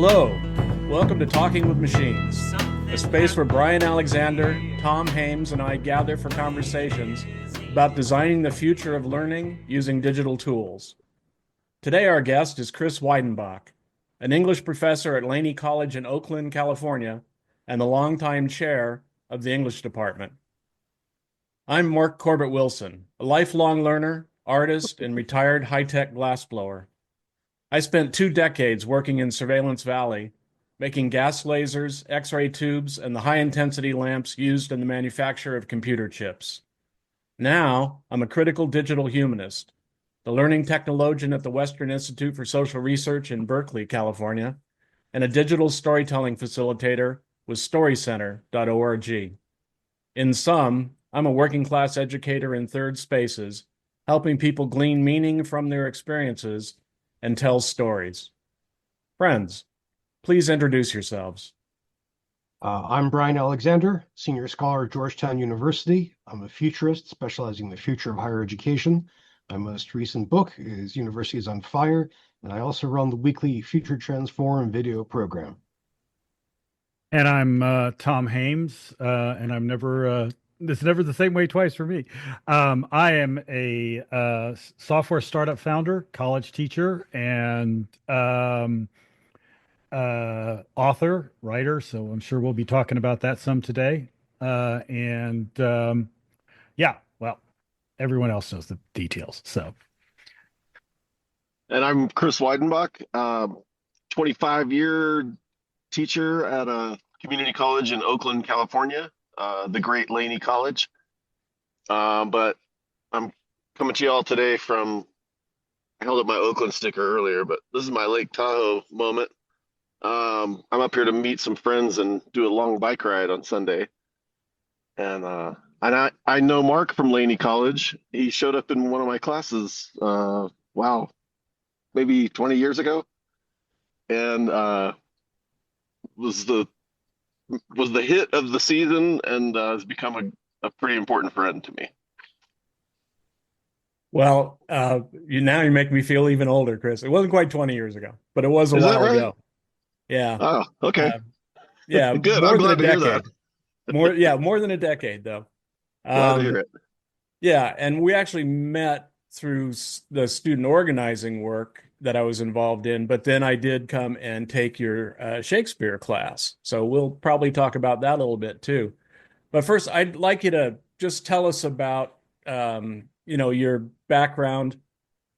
Hello, welcome to Talking with Machines, a space where Bryan Alexander, Tom Haymes, and I gather for conversations about designing the future of learning using digital tools. Today, our guest is Chris Weidenbach, an English professor at Laney College in Oakland, California, and the longtime chair of the English department. I'm Mark Corbett Wilson, a lifelong learner, artist, and retired high-tech glassblower. I spent 2 decades working in Surveillance Valley, making gas lasers, X-ray tubes, and the high-intensity lamps used in the manufacture of computer chips. Now, I'm a critical digital humanist, the learning technologian at the Western Institute for Social Research in Berkeley, California, and a digital storytelling facilitator with storycenter.org. In sum, I'm a working-class educator in third spaces, helping people glean meaning from their experiences and tell stories. Friends, please introduce yourselves. I'm Bryan Alexander, senior scholar at Georgetown University. I'm a futurist specializing in the future of higher education. My most recent book is University is on Fire, and I also run the weekly Future Transform video program. And I'm Tom Haymes, and it's never the same way twice for me. I am a software startup founder, college teacher, and author, writer. So I'm sure we'll be talking about that some today. Yeah, well, everyone else knows the details. So, And I'm Chris Weidenbach, 25-year teacher at a community college in Oakland, California, the great Laney College. But I'm coming to you all today I held up my Oakland sticker earlier, but this is my Lake Tahoe moment. I'm up here to meet some friends and do a long bike ride on Sunday. And I know Mark from Laney College. He showed up in one of my classes, wow, maybe 20 years ago. And was the hit of the season and has become a pretty important friend to me. Well, you make me feel even older, Chris. It wasn't quite 20 years ago, but it was a Is that while right? ago. Yeah. Oh, okay. Yeah, Good. more I'm than a glad to hear that. decade. More than a decade, though. Glad to hear it. Yeah, and we actually met through the student organizing work that I was involved in, but then I did come and take your Shakespeare class. So we'll probably talk about that a little bit too. But first, I'd like you to just tell us about, your background,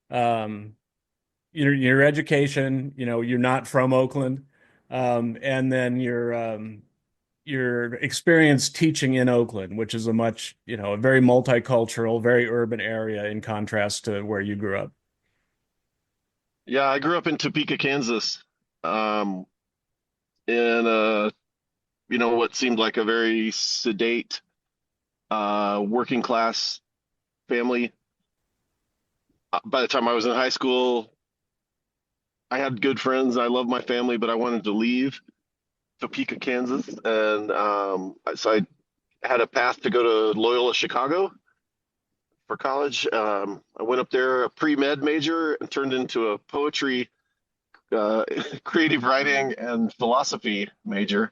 your education. You're not from Oakland, and then your experience teaching in Oakland, which is a very multicultural, very urban area in contrast to where you grew up. Yeah, I grew up in Topeka, Kansas, in what seemed like a very sedate, working class family. By the time I was in high school, I had good friends. I loved my family, but I wanted to leave Topeka, Kansas, and so I had a path to go to Loyola Chicago for college. I went up there a pre-med major and turned into a poetry, creative writing, and philosophy major.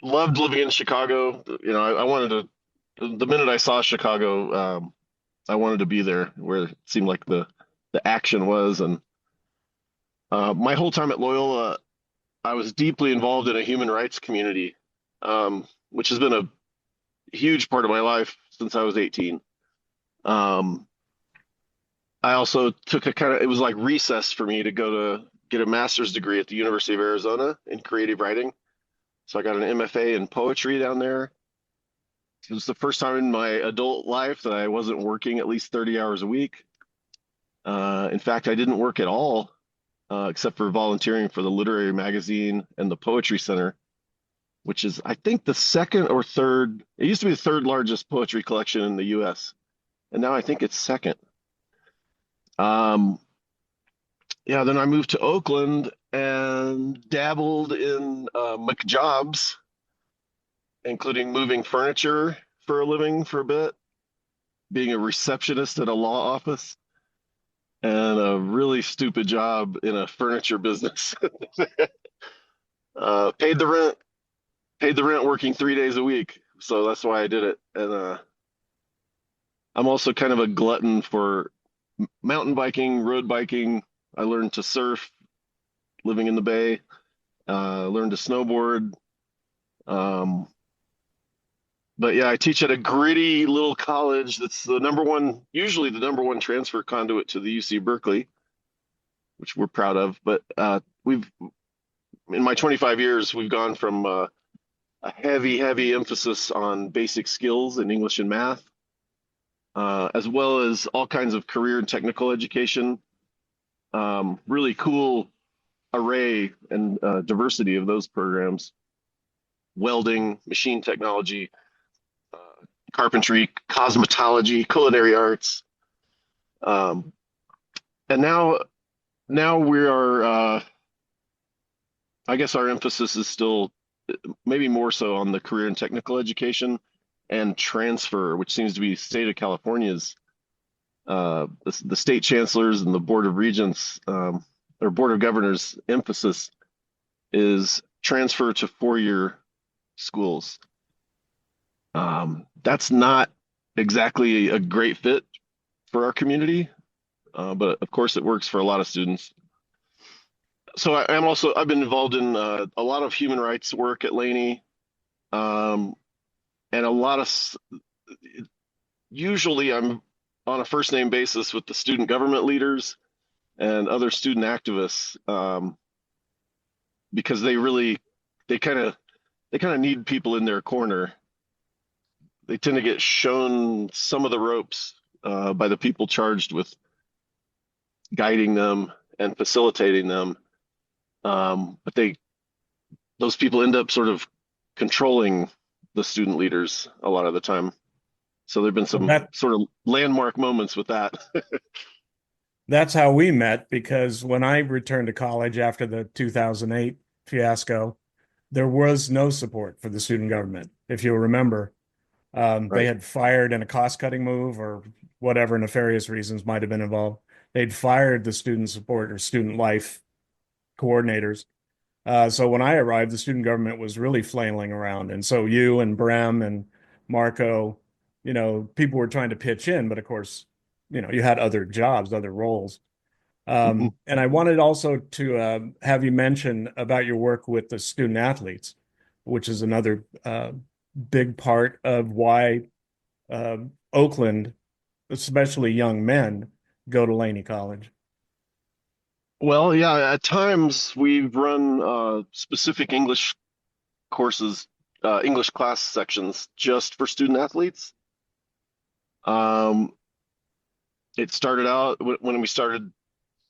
Loved living in Chicago. I wanted to. The minute I saw Chicago, I wanted to be there, where it seemed like the action was. And my whole time at Loyola, I was deeply involved in a human rights community, which has been a huge part of my life since I was 18. I also took it was like recess for me to go to get a master's degree at the University of Arizona in creative writing. So I got an MFA in poetry down there. It was the first time in my adult life that I wasn't working at least 30 hours a week. In fact, I didn't work at all, except for volunteering for the literary magazine and the Poetry Center, which is, I think, the second or third. It used to be the third largest poetry collection in the U.S., and now I think it's second. Then I moved to Oakland and dabbled in McJobs, including moving furniture for a living for a bit, being a receptionist at a law office. and a really stupid job in a furniture business. Paid the rent working 3 days a week. So that's why I did it. And I'm also kind of a glutton for mountain biking, road biking. I learned to surf living in the Bay, learned to snowboard. Um, but yeah, I teach at a gritty little college that's usually the number one transfer conduit to the UC Berkeley, which we're proud of. But in my 25 years, we've gone from a heavy emphasis on basic skills in English and math, as well as all kinds of career and technical education. Really cool array and diversity of those programs: welding, machine technology, carpentry, cosmetology, culinary arts. And now we are, I guess our emphasis is still maybe more so on the career and technical education and transfer, which seems to be the state of California's, the state chancellors and the board of regents, or board of governors emphasis is transfer to four-year schools. That's not exactly a great fit for our community, but of course it works for a lot of students. So I've been involved in a lot of human rights work at Laney, and usually I'm on a first name basis with the student government leaders and other student activists, because they kind of need people in their corner. They tend to get shown some of the ropes by the people charged with guiding them and facilitating them. But those people end up sort of controlling the student leaders a lot of the time. So there've been some sort of landmark moments with that. That's how we met, because when I returned to college after the 2008 fiasco, there was no support for the student government. If you'll remember, they had fired in a cost-cutting move, or whatever nefarious reasons might have been involved. They'd fired the student support or student life coordinators. So when I arrived, the student government was really flailing around. And so you and Brem and Marco, people were trying to pitch in, but of course, you had other jobs, other roles. And I wanted also to have you mention about your work with the student athletes, which is another big part of why Oakland, especially young men, go to Laney College. Well, yeah, at times we've run specific English courses, English class sections just for student athletes. It started out when we started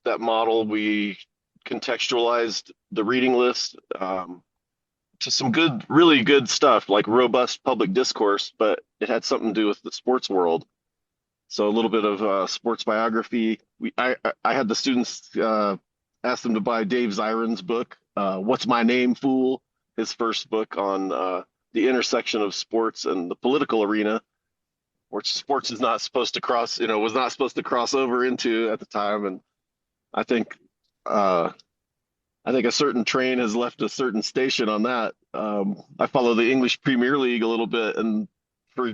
that model, we contextualized the reading list to some really good stuff like robust public discourse, but it had something to do with the sports world. So a little bit of sports biography. I had the students ask them to buy Dave Zirin's book, What's My Name, Fool? His first book on the intersection of sports and the political arena, which sports is not supposed to was not supposed to cross over into at the time. And I think a certain train has left a certain station on that. I follow the English Premier League a little bit, and for,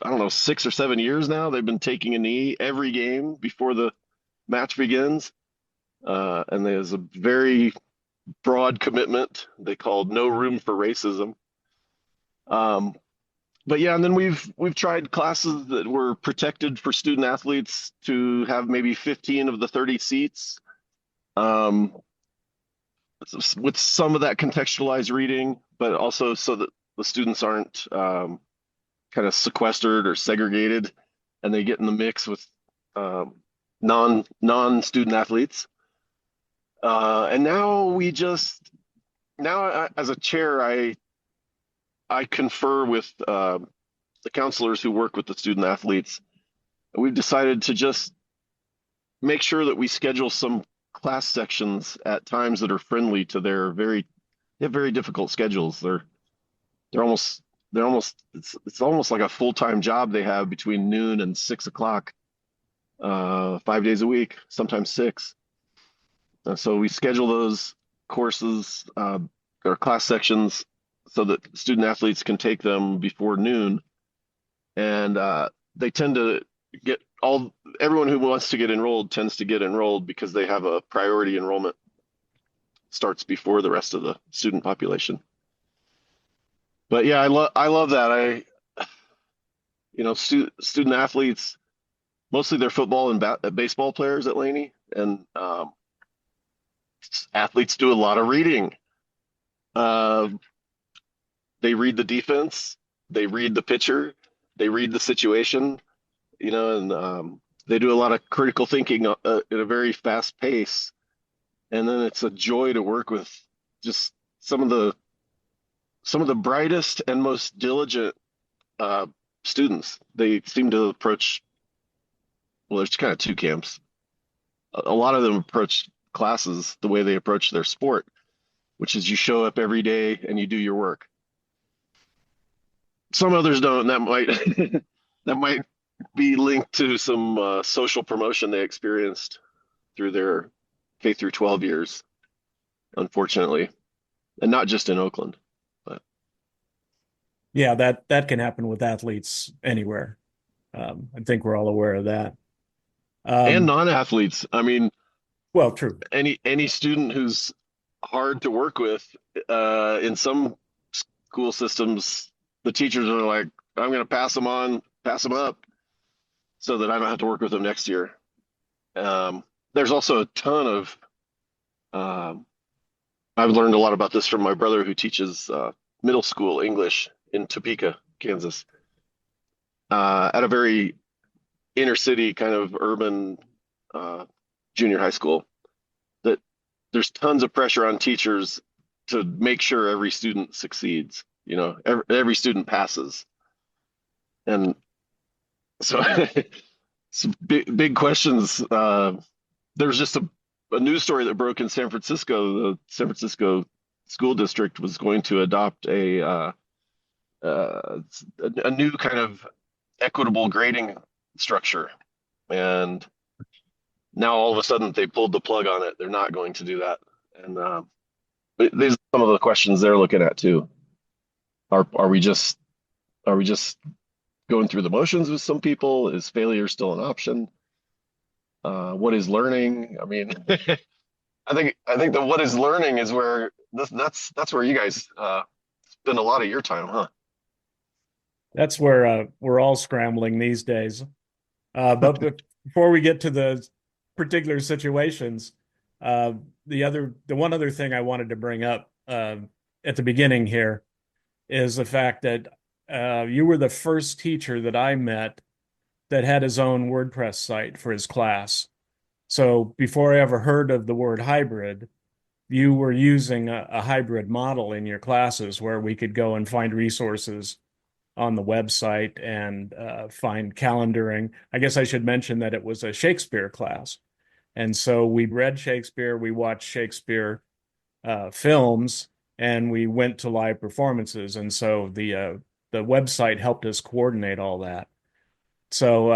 I don't know, 6 or 7 years now, they've been taking a knee every game before the match begins. And there's a very broad commitment they called No Room for Racism. But yeah, and then we've tried classes that were protected for student athletes to have maybe 15 of the 30 seats, with some of that contextualized reading, but also so that the students aren't kind of sequestered or segregated, and they get in the mix with non-student athletes. And now as a chair, I confer with the counselors who work with the student athletes. We've decided to just make sure that we schedule some class sections at times that are friendly to they have very difficult schedules. It's almost like a full-time job they have between noon and 6 o'clock. 5 days a week, sometimes six. So we schedule those courses or class sections so that student athletes can take them before noon. And they tend to get everyone who wants to get enrolled tends to get enrolled because they have a priority enrollment starts before the rest of the student population. But yeah, I love that. Student athletes, mostly they're football and baseball players at Laney, and athletes do a lot of reading. Uh, they read the defense, they read the pitcher, they read the situation, and they do a lot of critical thinking at a very fast pace. And then it's a joy to work with just some of the brightest and most diligent students. They seem to approach, well, there's kind of two camps. A lot of them approach classes the way they approach their sport, which is you show up every day and you do your work. Some others don't, and that might that might be linked to some social promotion they experienced through their K through 12 years, unfortunately, and not just in Oakland. But Yeah, that can happen with athletes anywhere. I think we're all aware of that. and non-athletes. I mean, Well, true. any student who's hard to work with in some school systems, the teachers are like, I'm going to pass them up so that I don't have to work with them next year. There's also a ton of I've learned a lot about this from my brother who teaches middle school English in Topeka, Kansas, at a very inner city kind of urban junior high school. That there's tons of pressure on teachers to make sure every student succeeds, every student passes. And so some big questions. There's just a news story that broke in San Francisco. The San Francisco school district was going to adopt a new kind of equitable grading structure, and now all of a sudden they pulled the plug on it. They're not going to do that, and these are some of the questions they're looking at too. Are we just going through the motions with some people? Is failure still an option? What is learning? I mean, I think that what is learning is where that's where you guys spend a lot of your time, huh? That's where we're all scrambling these days. But before we get to the particular situations, the one other thing I wanted to bring up at the beginning here is the fact that you were the first teacher that I met that had his own WordPress site for his class. So before I ever heard of the word hybrid, you were using a hybrid model in your classes where we could go and find resources on the website and find calendaring. I guess I should mention that it was a Shakespeare class. And so we read Shakespeare, we watched Shakespeare films, and we went to live performances. And so the website helped us coordinate all that. So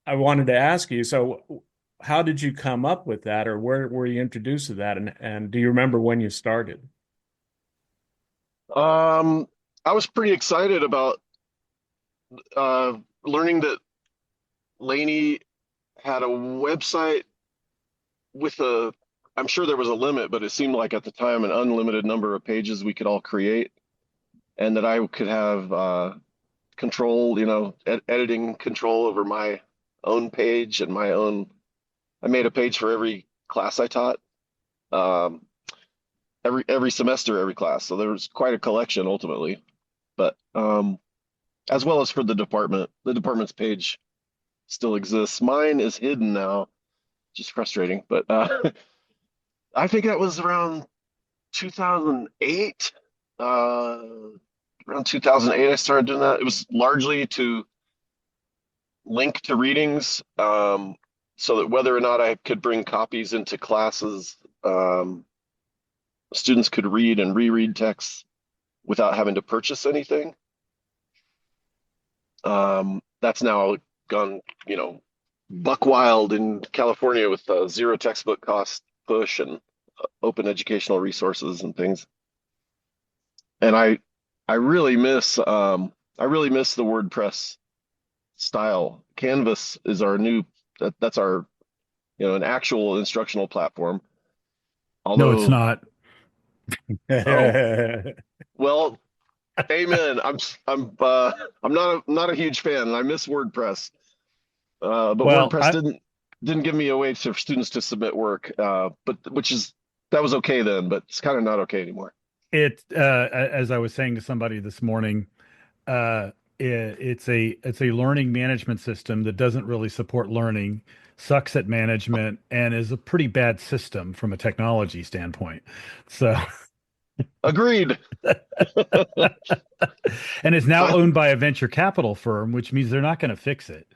I wanted to ask you, so how did you come up with that, or where were you introduced to that? And do you remember when you started? I was pretty excited about learning that Laney had a website with I'm sure there was a limit, but it seemed like at the time an unlimited number of pages we could all create, and that I could have control, editing control over my own page and I made a page for every class I taught, every semester, every class. So there was quite a collection ultimately, but as well as for the department's page still exists. Mine is hidden now, just frustrating, but I think that was around 2008. Around 2008, I started doing that. It was largely to link to readings, so that whether or not I could bring copies into classes, students could read and reread texts without having to purchase anything. That's now gone, buck wild in California with zero textbook cost push and open educational resources and things. And I really miss I really miss the WordPress style. Canvas is our new that's our an actual instructional platform. No, it's Although, not. oh well, amen. I'm not a huge fan, and I miss WordPress. But Well, WordPress didn't give me a way for students to submit work. But that was okay then, but it's kind of not okay anymore. as I was saying to somebody this morning, it's a learning management system that doesn't really support learning, sucks at management, and is a pretty bad system from a technology standpoint. So, Agreed. and is now owned by a venture capital firm, which means they're not going to fix it.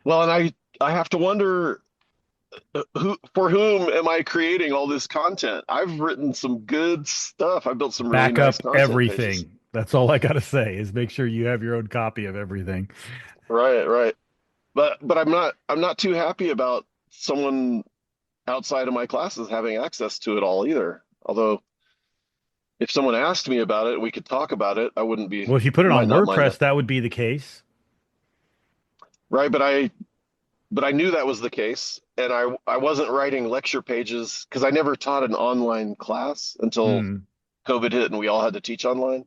Well, and I have to wonder who for whom am I creating all this content? I've written some good stuff. I built some really Back nice up content pages. everything. That's all I got to say is make sure you have your own copy of everything. Right, right. But I'm not too happy about someone outside of my classes having access to it all either. Although if someone asked me about it, we could talk about it. Well, if you put it Might on not mind WordPress, it. that would be the case. Right, but I knew that was the case, and I wasn't writing lecture pages because I never taught an online class until Hmm. COVID hit and we all had to teach online.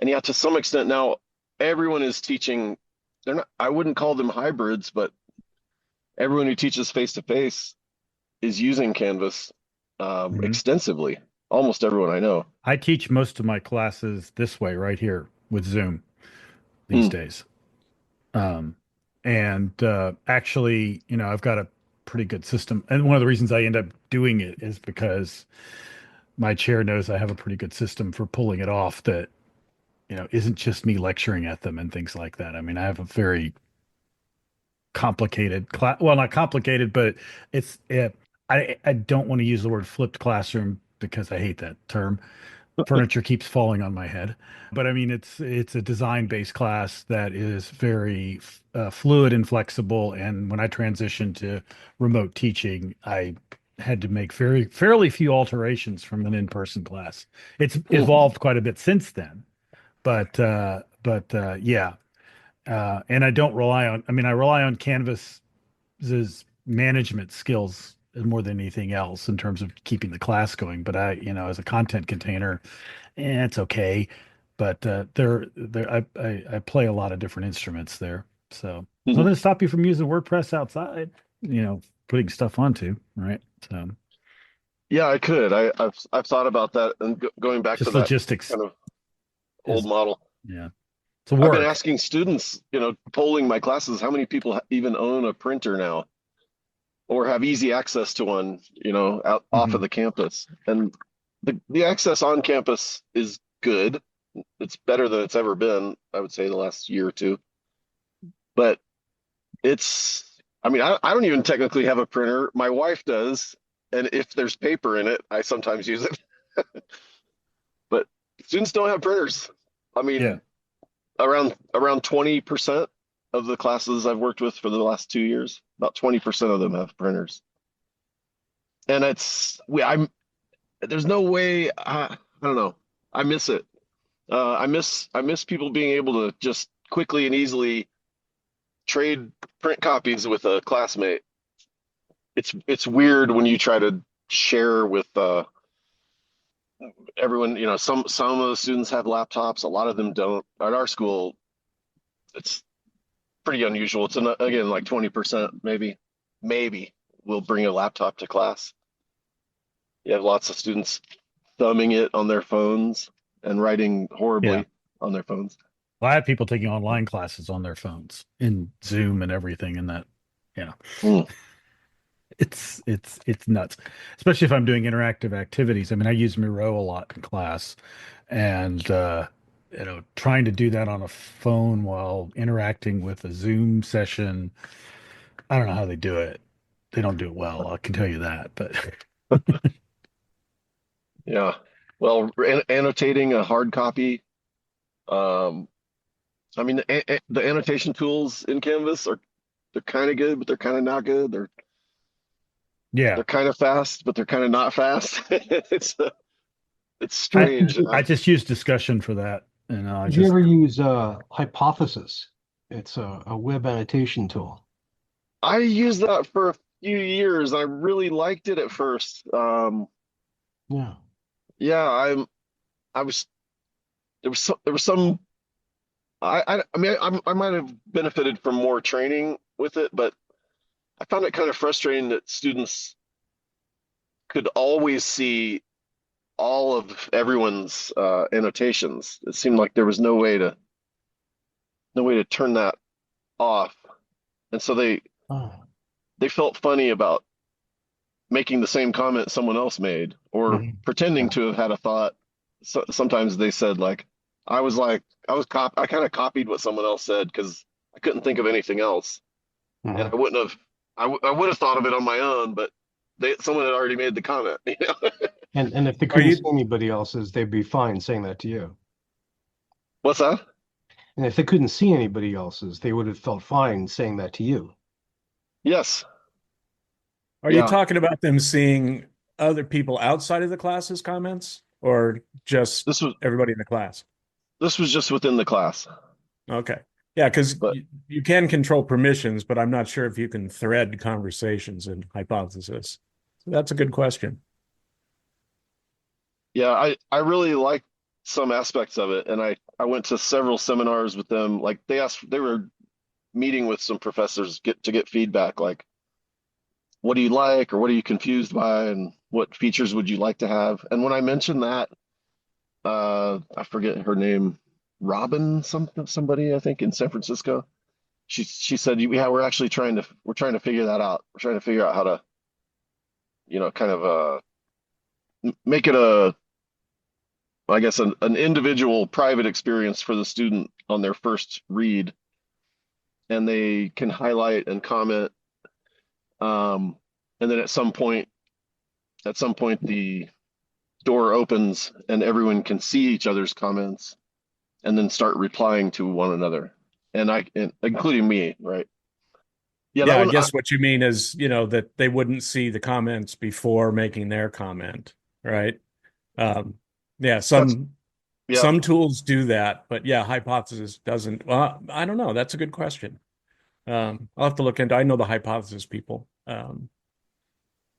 And yeah, to some extent now everyone is teaching. They're not, I wouldn't call them hybrids, but everyone who teaches face to face is using Canvas Mhm. extensively. Almost everyone I know. I teach most of my classes this way, right here with Zoom these Hmm. days. Um, and actually, I've got a pretty good system. And one of the reasons I end up doing it is because my chair knows I have a pretty good system for pulling it off that, isn't just me lecturing at them and things like that. I mean, I have a very complicated class. Well, not complicated, but I don't want to use the word flipped classroom because I hate that term. Furniture keeps falling on my head, but I mean it's a design based class that is very fluid and flexible. And when I transitioned to remote teaching, I had to make fairly few alterations from an in-person class. It's Hmm. evolved quite a bit since then, but yeah. And I don't rely on, I mean, I rely on Canvas's management skills more than anything else in terms of keeping the class going. But as a content container, it's okay. But I play a lot of different instruments there. So there's Hmm. nothing to stop you from using WordPress outside, putting stuff onto, right? So Yeah, I could. I've thought about that and going back to just that logistics kind of old is, model. yeah, it's a I've been work. asking students, polling my classes, how many people even own a printer now or have easy access to one, out off of Mhm. the campus. And the access on campus is good. It's better than it's ever been, I would say, the last year or two. But I mean, I don't even technically have a printer. My wife does. And if there's paper in it, I sometimes use it. But students don't have printers. I Yeah. mean, around 20% of the classes I've worked with for the last 2 years, about 20% of them have printers. And there's no way, I don't know. I miss it. I miss people being able to just quickly and easily trade print copies with a classmate. It's weird when you try to share with everyone. Some of the students have laptops, a lot of them don't. At our school, it's pretty unusual. It's again like 20% maybe will bring a laptop to class. You have lots of students thumbing it on their phones and writing Yeah. horribly on their phones. Well, I have people taking online classes on their phones in Zoom and everything, and that, yeah, Mm. it's nuts. Especially if I'm doing interactive activities. I mean, I use Miro a lot in class, and trying to do that on a phone while interacting with a Zoom session, I don't know how they do it. They don't do it well, I can tell you that. But Yeah. Well, annotating a hard copy, um, I mean, the annotation tools in Canvas they're kind of good, but they're kind of not good. Yeah. They're kind of fast, but they're kind of not fast. It's I strange. I just use discussion for that. And I Did you just ever use Hypothesis? It's a web annotation tool. I used that for a few years. I really liked it at first. Yeah. Yeah, I was there was some I mean I might have benefited from more training with it, but I found it kind of frustrating that students could always see all of everyone's annotations. It seemed like there was no way to turn that off, and so Oh. they felt funny about making the same comment someone else made or Mhm. pretending Yeah. to have had a thought. So, sometimes they said I kind of copied what someone else said because I couldn't think of anything else, and Mhm. I wouldn't have I would have thought of it on my own, but someone had already made the comment. You know? And if they Are couldn't see you anybody else's, they'd be fine saying that to you. What's that? And if they couldn't see anybody else's, they would have felt fine saying that to you. Yes, are you yeah. talking about them seeing other people outside of the class's comments or just This was everybody in the class? this was just within the class, Okay. Yeah, because but you can control permissions, but I'm not sure if you can thread conversations in Hypothesis. So that's a good question. yeah, I really like some aspects of it, and I went to several seminars with them. Like they were meeting with some professors to get feedback, like what do you like or what are you confused by, and what features would you like to have. And when I mentioned that, I forget her name, Robin somebody I think in San Francisco. She said, yeah, we're trying to figure that out. We're trying to figure out how to kind of make it I guess an individual private experience for the student on their first read, and they can highlight and comment. And then at some point, the door opens and everyone can see each other's comments, and then start replying to one another, and including me, right? Yeah, that Yeah, I one. guess what you mean is, that they wouldn't see the comments before making their comment, right? Um, yeah, That's yeah. some tools do that, but yeah, Hypothesis doesn't. Well, I don't know. That's a good question. I'll have to look into. I know the Hypothesis people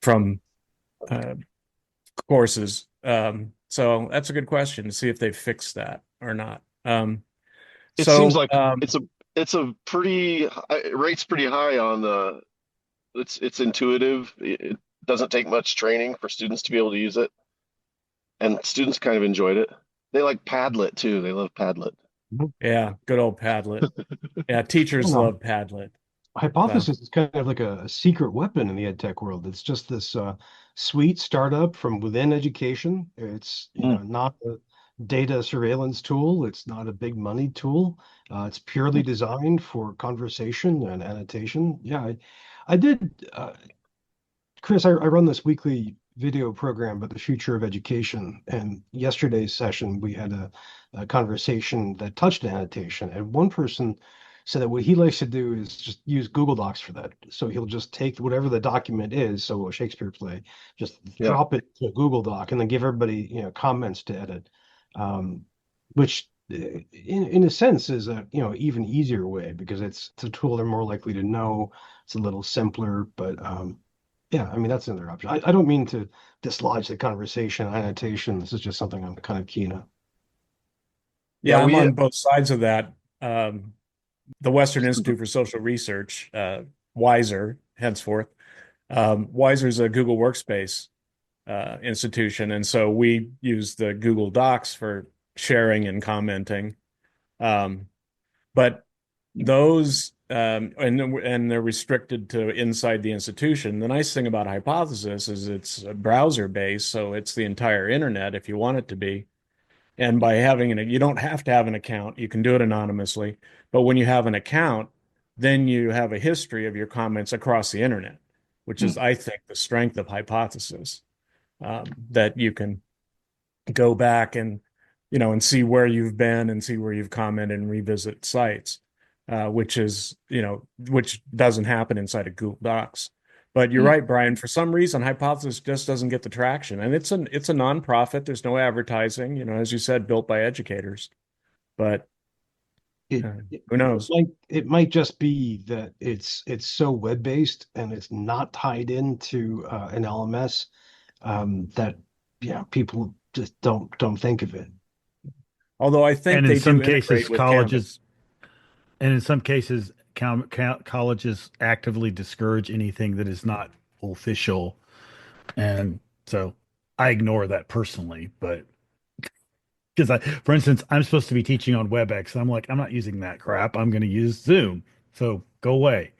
from uh, courses. So that's a good question to see if they fixed that or not. It seems So like it's a pretty it rates pretty high on the. It's intuitive. It doesn't take much training for students to be able to use it, and students kind of enjoyed it. They like Padlet too. They love Padlet. Mhm. yeah, good old Padlet. Yeah, I don't teachers know. love Padlet. So Hypothesis is kind of like a secret weapon in the ed tech world. It's just this sweet startup from within education. It's Mm. not a data surveillance tool. It's not a big money tool. It's purely designed for conversation and annotation. Yeah, I did. Chris, I run this weekly video program about the future of education. And yesterday's session, we had a conversation that touched annotation. And one person said that what he likes to do is just use Google Docs for that. So he'll just take whatever the document is, so a Shakespeare play, just Yeah. drop it to a Google Doc and then give everybody, comments to edit. Which in a sense is a, even easier way because it's a tool they're more likely to know. It's a little simpler, but yeah, I mean, that's another option. I don't mean to dislodge the conversation annotation. This is just something I'm kind of keen on. Yeah, yeah, I'm we on both sides of that. The Western Institute for Social Research, WISER, henceforth. WISER is a Google Workspace institution, and so we use the Google Docs for sharing and commenting. But those and they're restricted to inside the institution. The nice thing about Hypothesis is it's browser based, so it's the entire internet if you want it to be. And by having you don't have to have an account. You can do it anonymously. But when you have an account, then you have a history of your comments across the internet, which is, I think, the strength of Hypothesis, that you can go back and and see where you've been and see where you've commented and revisit sites, which doesn't happen inside of Google Docs. But you're right, Bryan. For some reason, Hypothesis just doesn't get the traction, and it's a nonprofit. There's no advertising, as you said, built by educators. But It, who knows? it might just be that it's so web based and it's not tied into an LMS, that people just don't think of it. Although I think And they in some do cases, integrate with colleges, Canvas. and in some cases, colleges actively discourage anything that is not official. And so I ignore that personally, but because for instance, I'm supposed to be teaching on WebEx. I'm like, I'm not using that crap. I'm going to use Zoom. So go away.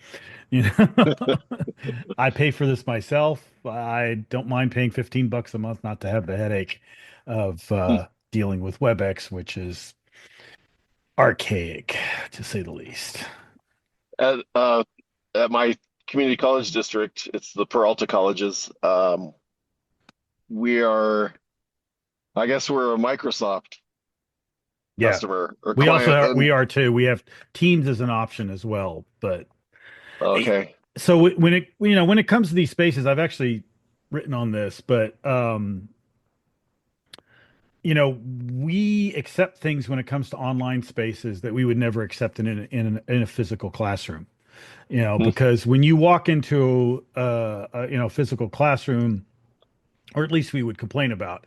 I pay for this myself. I don't mind paying $15 a month not to have the headache of dealing with WebEx, which is archaic to say the least. At my community college district, it's the Peralta colleges. We are, I guess, we're a Microsoft Yeah. customer or We client. also we are too. We have Teams as an option as well, but Okay. so when it comes to these spaces, I've actually written on this, but we accept things when it comes to online spaces that we would never accept in a physical classroom. Because when you walk into a physical classroom, or at least we would complain about,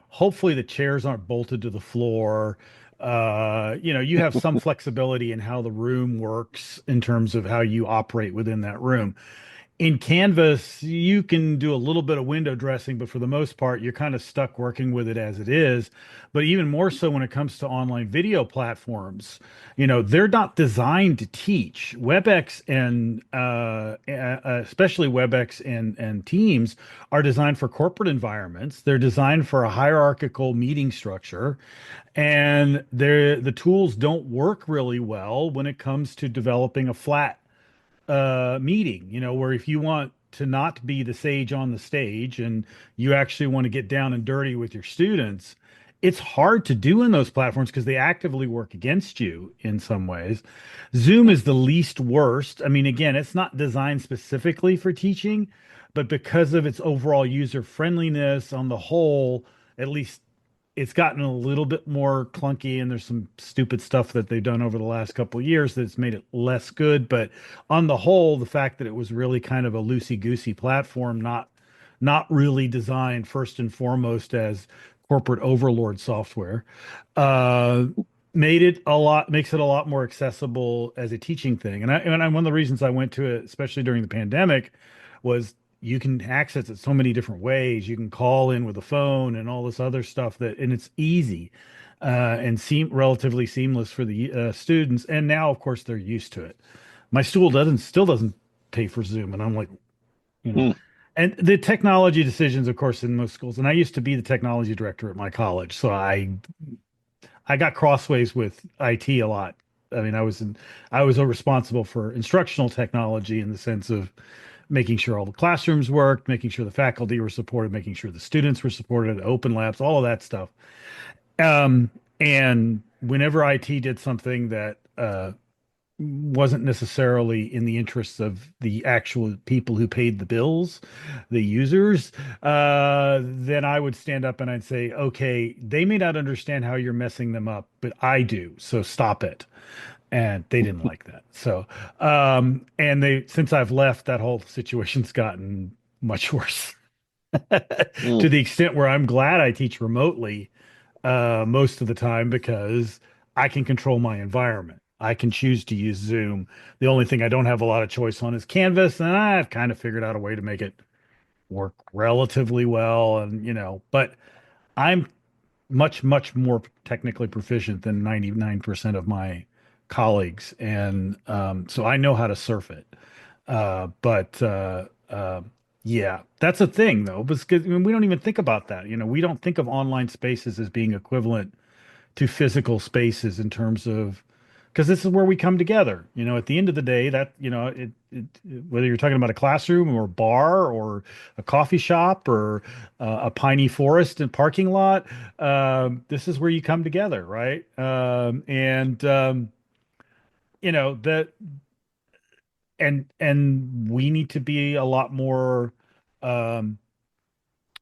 hopefully the chairs aren't bolted to the floor. You have some flexibility in how the room works in terms of how you operate within that room. In Canvas, you can do a little bit of window dressing, but for the most part, you're kind of stuck working with it as it is. But even more so when it comes to online video platforms, they're not designed to teach. WebEx and especially WebEx and Teams are designed for corporate environments. They're designed for a hierarchical meeting structure, and the tools don't work really well when it comes to developing a flat meeting, where if you want to not be the sage on the stage and you actually want to get down and dirty with your students, it's hard to do in those platforms because they actively work against you in some ways. Zoom is the least worst. I mean, again, it's not designed specifically for teaching, but because of its overall user friendliness on the whole, at least it's gotten a little bit more clunky, and there's some stupid stuff that they've done over the last couple of years that's made it less good. But on the whole, the fact that it was really kind of a loosey-goosey platform, not really designed first and foremost as corporate overlord software, uh, makes it a lot more accessible as a teaching thing. And one of the reasons I went to it, especially during the pandemic, was you can access it so many different ways. You can call in with a phone and all this other stuff and it's easy and relatively seamless for the students. And now, of course, they're used to it. My school still doesn't pay for Zoom, and I'm like, you know, Hmm. and the technology decisions, of course, in most schools. And I used to be the technology director at my college, so I got crossways with IT a lot. I mean, I was responsible for instructional technology in the sense of making sure all the classrooms worked, making sure the faculty were supported, making sure the students were supported, open labs, all of that stuff. And whenever IT did something that wasn't necessarily in the interests of the actual people who paid the bills, the users, then I would stand up and I'd say, okay, they may not understand how you're messing them up, but I do. So stop it. And they didn't like that. So, since I've left, that whole situation's gotten much worse Hmm. to the extent where I'm glad I teach remotely most of the time because I can control my environment. I can choose to use Zoom. The only thing I don't have a lot of choice on is Canvas, and I've kind of figured out a way to make it work relatively well. And, but I'm much, much more technically proficient than 99% of my colleagues. And so I know how to surf it. But yeah, that's a thing though, because we don't even think about that. We don't think of online spaces as being equivalent to physical spaces in terms of because this is where we come together. At the end of the day, that, whether you're talking about a classroom or a bar or a coffee shop or a piney forest and parking lot, this is where you come together, right? That, and we need to be a lot more um,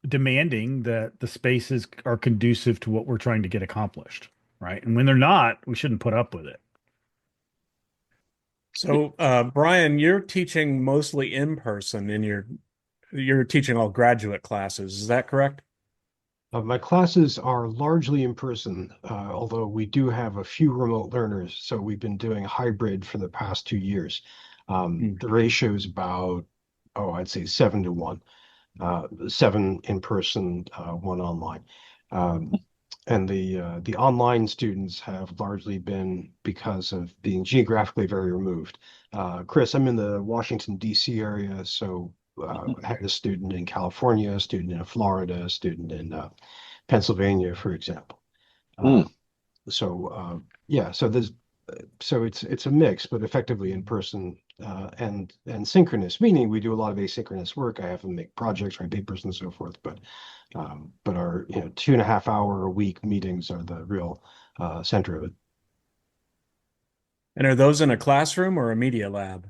demanding that the spaces are conducive to what we're trying to get accomplished, right? And when they're not, we shouldn't put up with it. So, Bryan, you're teaching mostly in person you're teaching all graduate classes. Is that correct? My classes are largely in person, although we do have a few remote learners. So we've been doing hybrid for the past 2 years. The ratio is about, I'd say 7-1, 7 in person, 1 online. And the online students have largely been because of being geographically very removed. Chris, I'm in the Washington, D.C. area, so I had a student in California, a student in Florida, a student in Pennsylvania, for example. Yeah, so it's a mix, but effectively in person and synchronous, meaning we do a lot of asynchronous work. I have to make projects, write papers, and so forth. But our 2.5 hour a week meetings are the real center of it. And are those in a classroom or a media lab?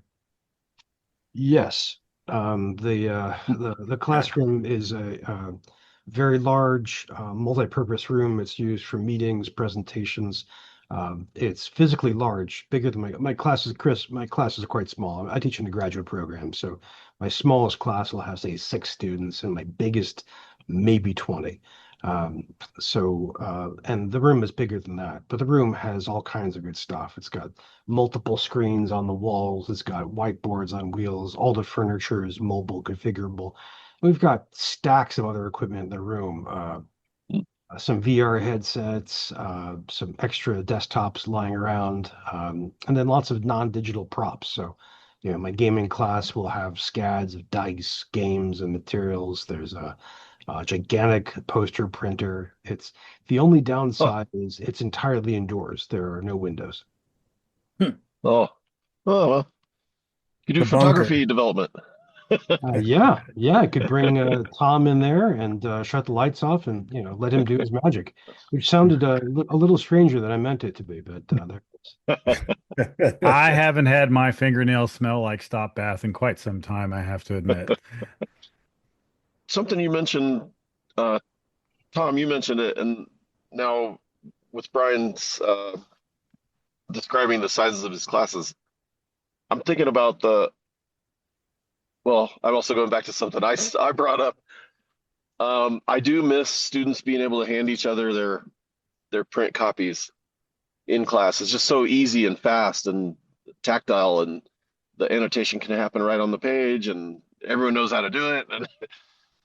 Yes, the classroom is a very large multi-purpose room. It's used for meetings, presentations. It's physically large, bigger than my classes. Chris, my classes are quite small. I teach in a graduate program, so my smallest class will have, say, 6 students, and my biggest maybe 20. And the room is bigger than that, but the room has all kinds of good stuff. It's got multiple screens on the walls. It's got whiteboards on wheels. All the furniture is mobile, configurable. We've got stacks of other equipment in the room. Some VR headsets, some extra desktops lying around, and then lots of non-digital props. So, my gaming class will have scads of dice, games, and materials. There's a gigantic poster printer. It's the only downside is it's entirely indoors. There are no windows. Oh, well, you do The bunker. photography development. Yeah, I could bring Tom in there and shut the lights off and let him do his magic, which sounded a little stranger than I meant it to be, but there it is. I haven't had my fingernails smell like Stop Bath in quite some time, I have to admit. Something you mentioned, Tom, you mentioned it, and now with Bryan's describing the sizes of his classes, I'm thinking about I'm also going back to something I brought up. I do miss students being able to hand each other their print copies in class. It's just so easy and fast and tactile, and the annotation can happen right on the page, and everyone knows how to do it.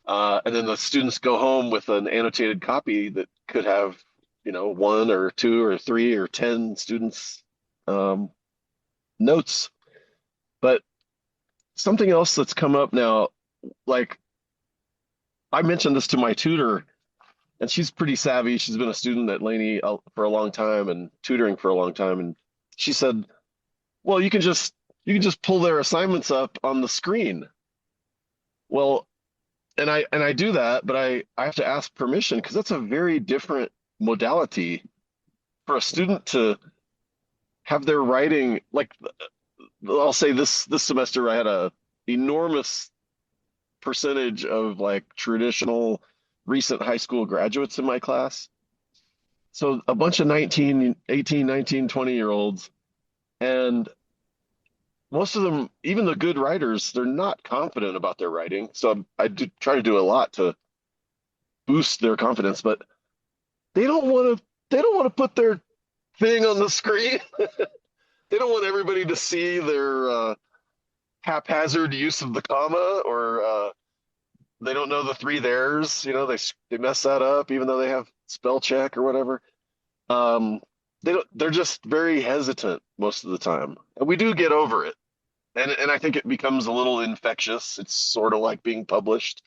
And then the students go home with an annotated copy that could have, 1 or 2 or 3 or 10 students' notes. But something else that's come up now, like I mentioned this to my tutor, and she's pretty savvy. She's been a student at Laney for a long time and tutoring for a long time. And she said, well, you can just pull their assignments up on the screen. Well, and I do that, but I have to ask permission because that's a very different modality for a student to have their writing. Like, I'll say this semester I had a enormous percentage of like traditional recent high school graduates in my class. So a bunch of 18, 19, 20-year-olds, and most of them, even the good writers, they're not confident about their writing. So I do try to do a lot to boost their confidence, but they don't want to put their thing on the screen. They don't want everybody to see their haphazard use of the comma, or they don't know the 3 theirs. They mess that up, even though they have spell check or whatever. They're just very hesitant most of the time, and we do get over it. And I think it becomes a little infectious. It's sort of like being published,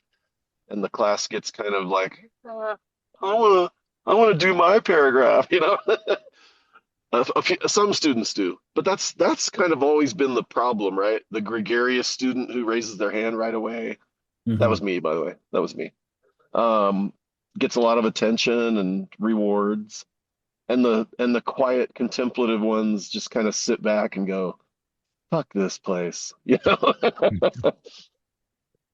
and the class gets kind of like, I want to do my paragraph, Some students do, but that's kind of always been the problem, right? The gregarious student who raises their hand right away. That Mhm. was me, by the way. That was me. Um, Gets a lot of attention and rewards, and the quiet, contemplative ones just kind of sit back and go, "Fuck this place," you know.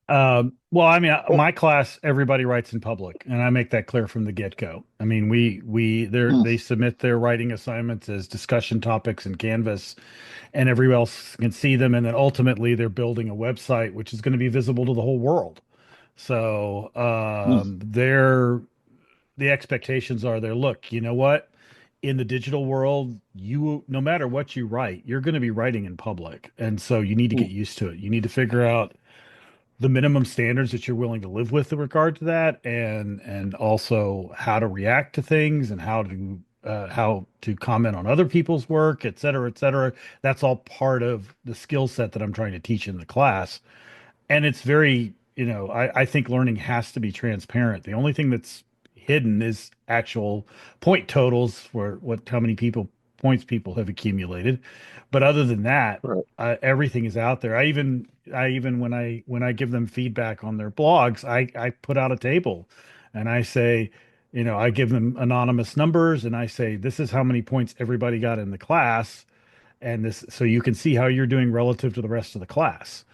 Well, I mean, Oh, my class, everybody writes in public, and I make that clear from the get-go. I mean, they submit their writing assignments as discussion topics in Canvas, and everyone else can see them, and then ultimately they're building a website which is going to be visible to the whole world. So, the expectations are there. Look, you know what? In the digital world, no matter what you write, you're going to be writing in public, and so you need to get used to it. You need to figure out the minimum standards that you're willing to live with in regard to that, and also how to react to things, and how to comment on other people's work, et cetera, et cetera. That's all part of the skill set that I'm trying to teach in the class. And it's very, I think learning has to be transparent. The only thing that's hidden is actual point totals for how many points people have accumulated. But other than that, right. everything is out there. I even when I give them feedback on their blogs, I put out a table, and I say, I give them anonymous numbers, and I say, this is how many points everybody got in the class, and this, so you can see how you're doing relative to the rest of the class.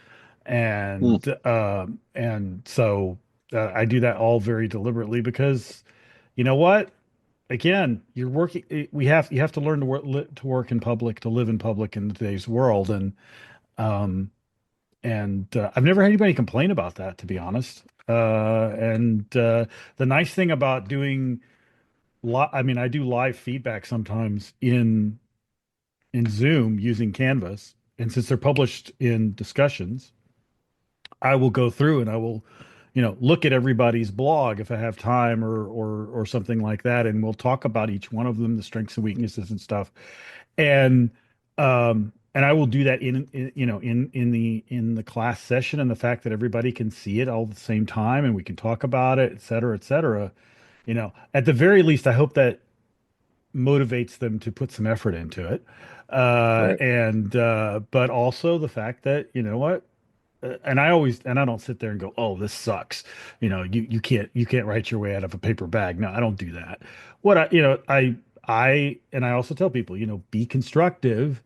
Mm, And so I do that all very deliberately, because you know what? Again, you're working. You have to learn to work in public, to live in public in today's world, um, and I've never had anybody complain about that, to be honest. And the nice thing about doing I mean, I do live feedback sometimes in Zoom using Canvas, and since they're published in discussions, I will go through and I will, look at everybody's blog if I have time, or something like that, and we'll talk about each one of them, the strengths and weaknesses and stuff. And I will do that in the class session, and the fact that everybody can see it all at the same time and we can talk about it, et cetera, et cetera. At the very least, I hope that motivates them to put some effort into it. right. And But also the fact that, you know what, and I don't sit there and go, "Oh, this sucks." You can't write your way out of a paper bag. No, I don't do that. What I also tell people, be constructive,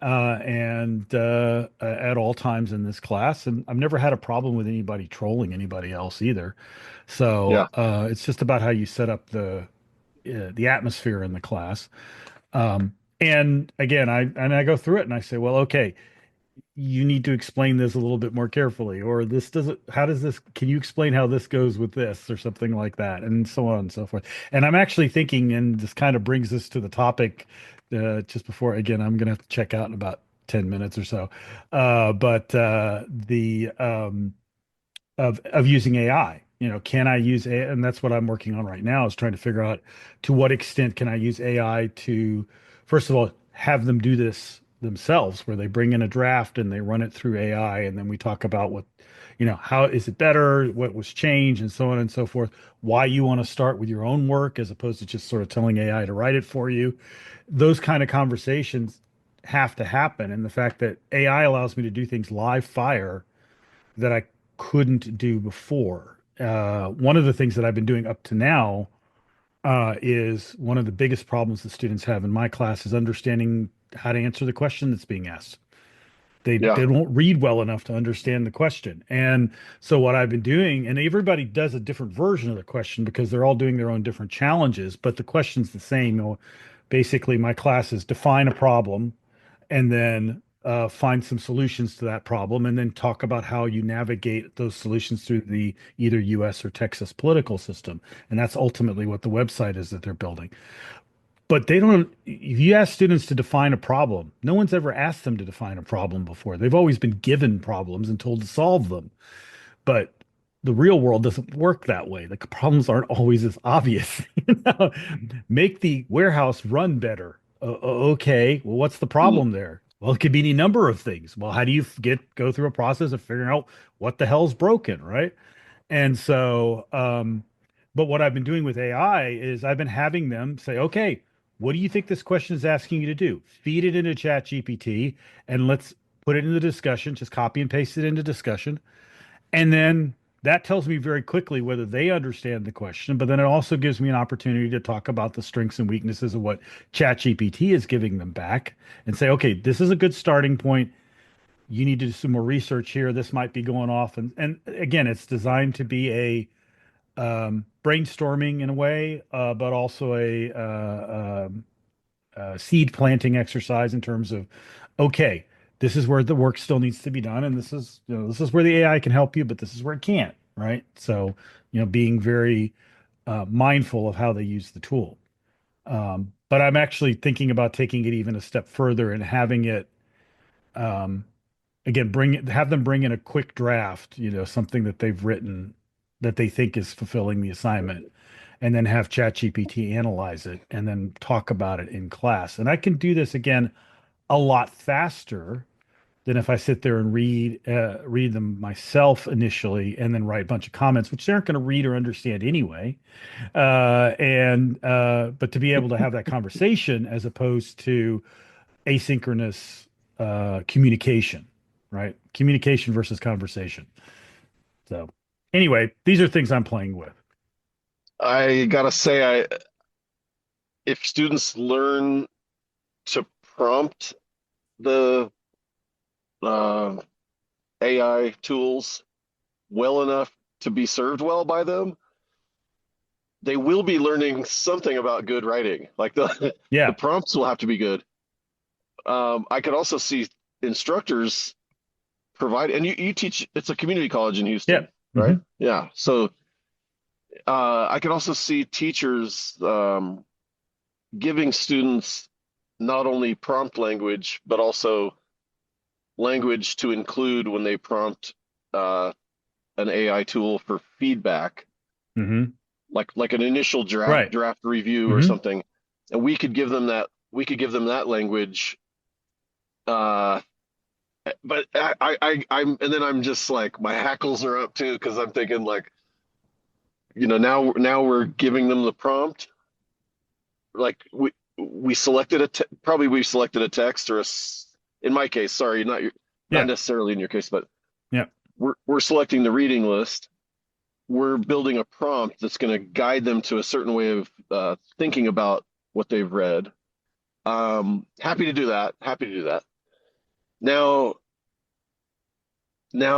and at all times in this class. And I've never had a problem with anybody trolling anybody else either. So Yeah. it's just about how you set up the atmosphere in the class. And again, I go through it and I say, well, okay, you need to explain this a little bit more carefully, or this doesn't, how does this, can you explain how this goes with this, or something like that, and so on and so forth. And I'm actually thinking, and this kind of brings us to the topic, just before, again, I'm going to have to check out in about 10 minutes or so. But the Of using AI. Can I use AI? And that's what I'm working on right now, is trying to figure out to what extent can I use AI to, first of all, have them do this themselves, where they bring in a draft and they run it through AI, and then we talk about how is it better, what was changed, and so on and so forth. Why you want to start with your own work as opposed to just sort of telling AI to write it for you. Those kind of conversations have to happen, and the fact that AI allows me to do things live fire that I couldn't do before. One of the things that I've been doing up to now, is one of the biggest problems that students have in my class is understanding how to answer the question that's being asked. They Yeah. don't read well enough to understand the question. And so what I've been doing, and everybody does a different version of the question because they're all doing their own different challenges, but the question's the same. Basically, my class is define a problem, and then find some solutions to that problem, and then talk about how you navigate those solutions through the either US or Texas political system. And that's ultimately what the website is that they're building. But they don't, if you ask students to define a problem, no one's ever asked them to define a problem before. They've always been given problems and told to solve them. But the real world doesn't work that way. The problems aren't always as obvious. you know? Make the warehouse run better. Okay, well, what's the Mm, problem there? Well, it could be any number of things. Well, how do you go through a process of figuring out what the hell's broken, right? And so, but what I've been doing with AI is I've been having them say, okay, what do you think this question is asking you to do? Feed it into ChatGPT and let's put it in the discussion. Just copy and paste it into discussion. And then that tells me very quickly whether they understand the question, but then it also gives me an opportunity to talk about the strengths and weaknesses of what ChatGPT is giving them back and say, okay, this is a good starting point. You need to do some more research here. This might be going off. And again, it's designed to be a brainstorming in a way, but also a seed planting exercise in terms of, okay, this is where the work still needs to be done, and this is where the AI can help you, but this is where it can't, right? So, being very mindful of how they use the tool. But I'm actually thinking about taking it even a step further and having it, again, have them bring in a quick draft, something that they've written that they think is fulfilling the assignment, and then have ChatGPT analyze it and then talk about it in class. And I can do this again a lot faster than if I sit there and read them myself initially and then write a bunch of comments, which they aren't going to read or understand anyway. But to be able to have that conversation as opposed to asynchronous communication, right? Communication versus conversation. So anyway, these are things I'm playing with. I gotta say, if students learn to prompt the AI tools well enough to be served well by them, they will be learning something about good writing. Like the Yeah. the prompts will have to be good. I could also see instructors provide, and you teach, it's a community college in Houston, Yeah. right? Mhm. Yeah. So I could also see teachers giving students not only prompt language, but also language to include when they prompt an AI tool for feedback, Mhm. like an initial Right. draft review or Mhm. something, and we could give them that language. But I'm and then I'm just like my hackles are up too because I'm thinking like, now we're giving them the prompt, like we selected probably we selected a text or in my case, sorry, not Yeah. necessarily in your case, but Yeah. we're selecting the reading list. We're building a prompt that's going to guide them to a certain way of thinking about what they've read. Happy to do that. Happy to do that. Now,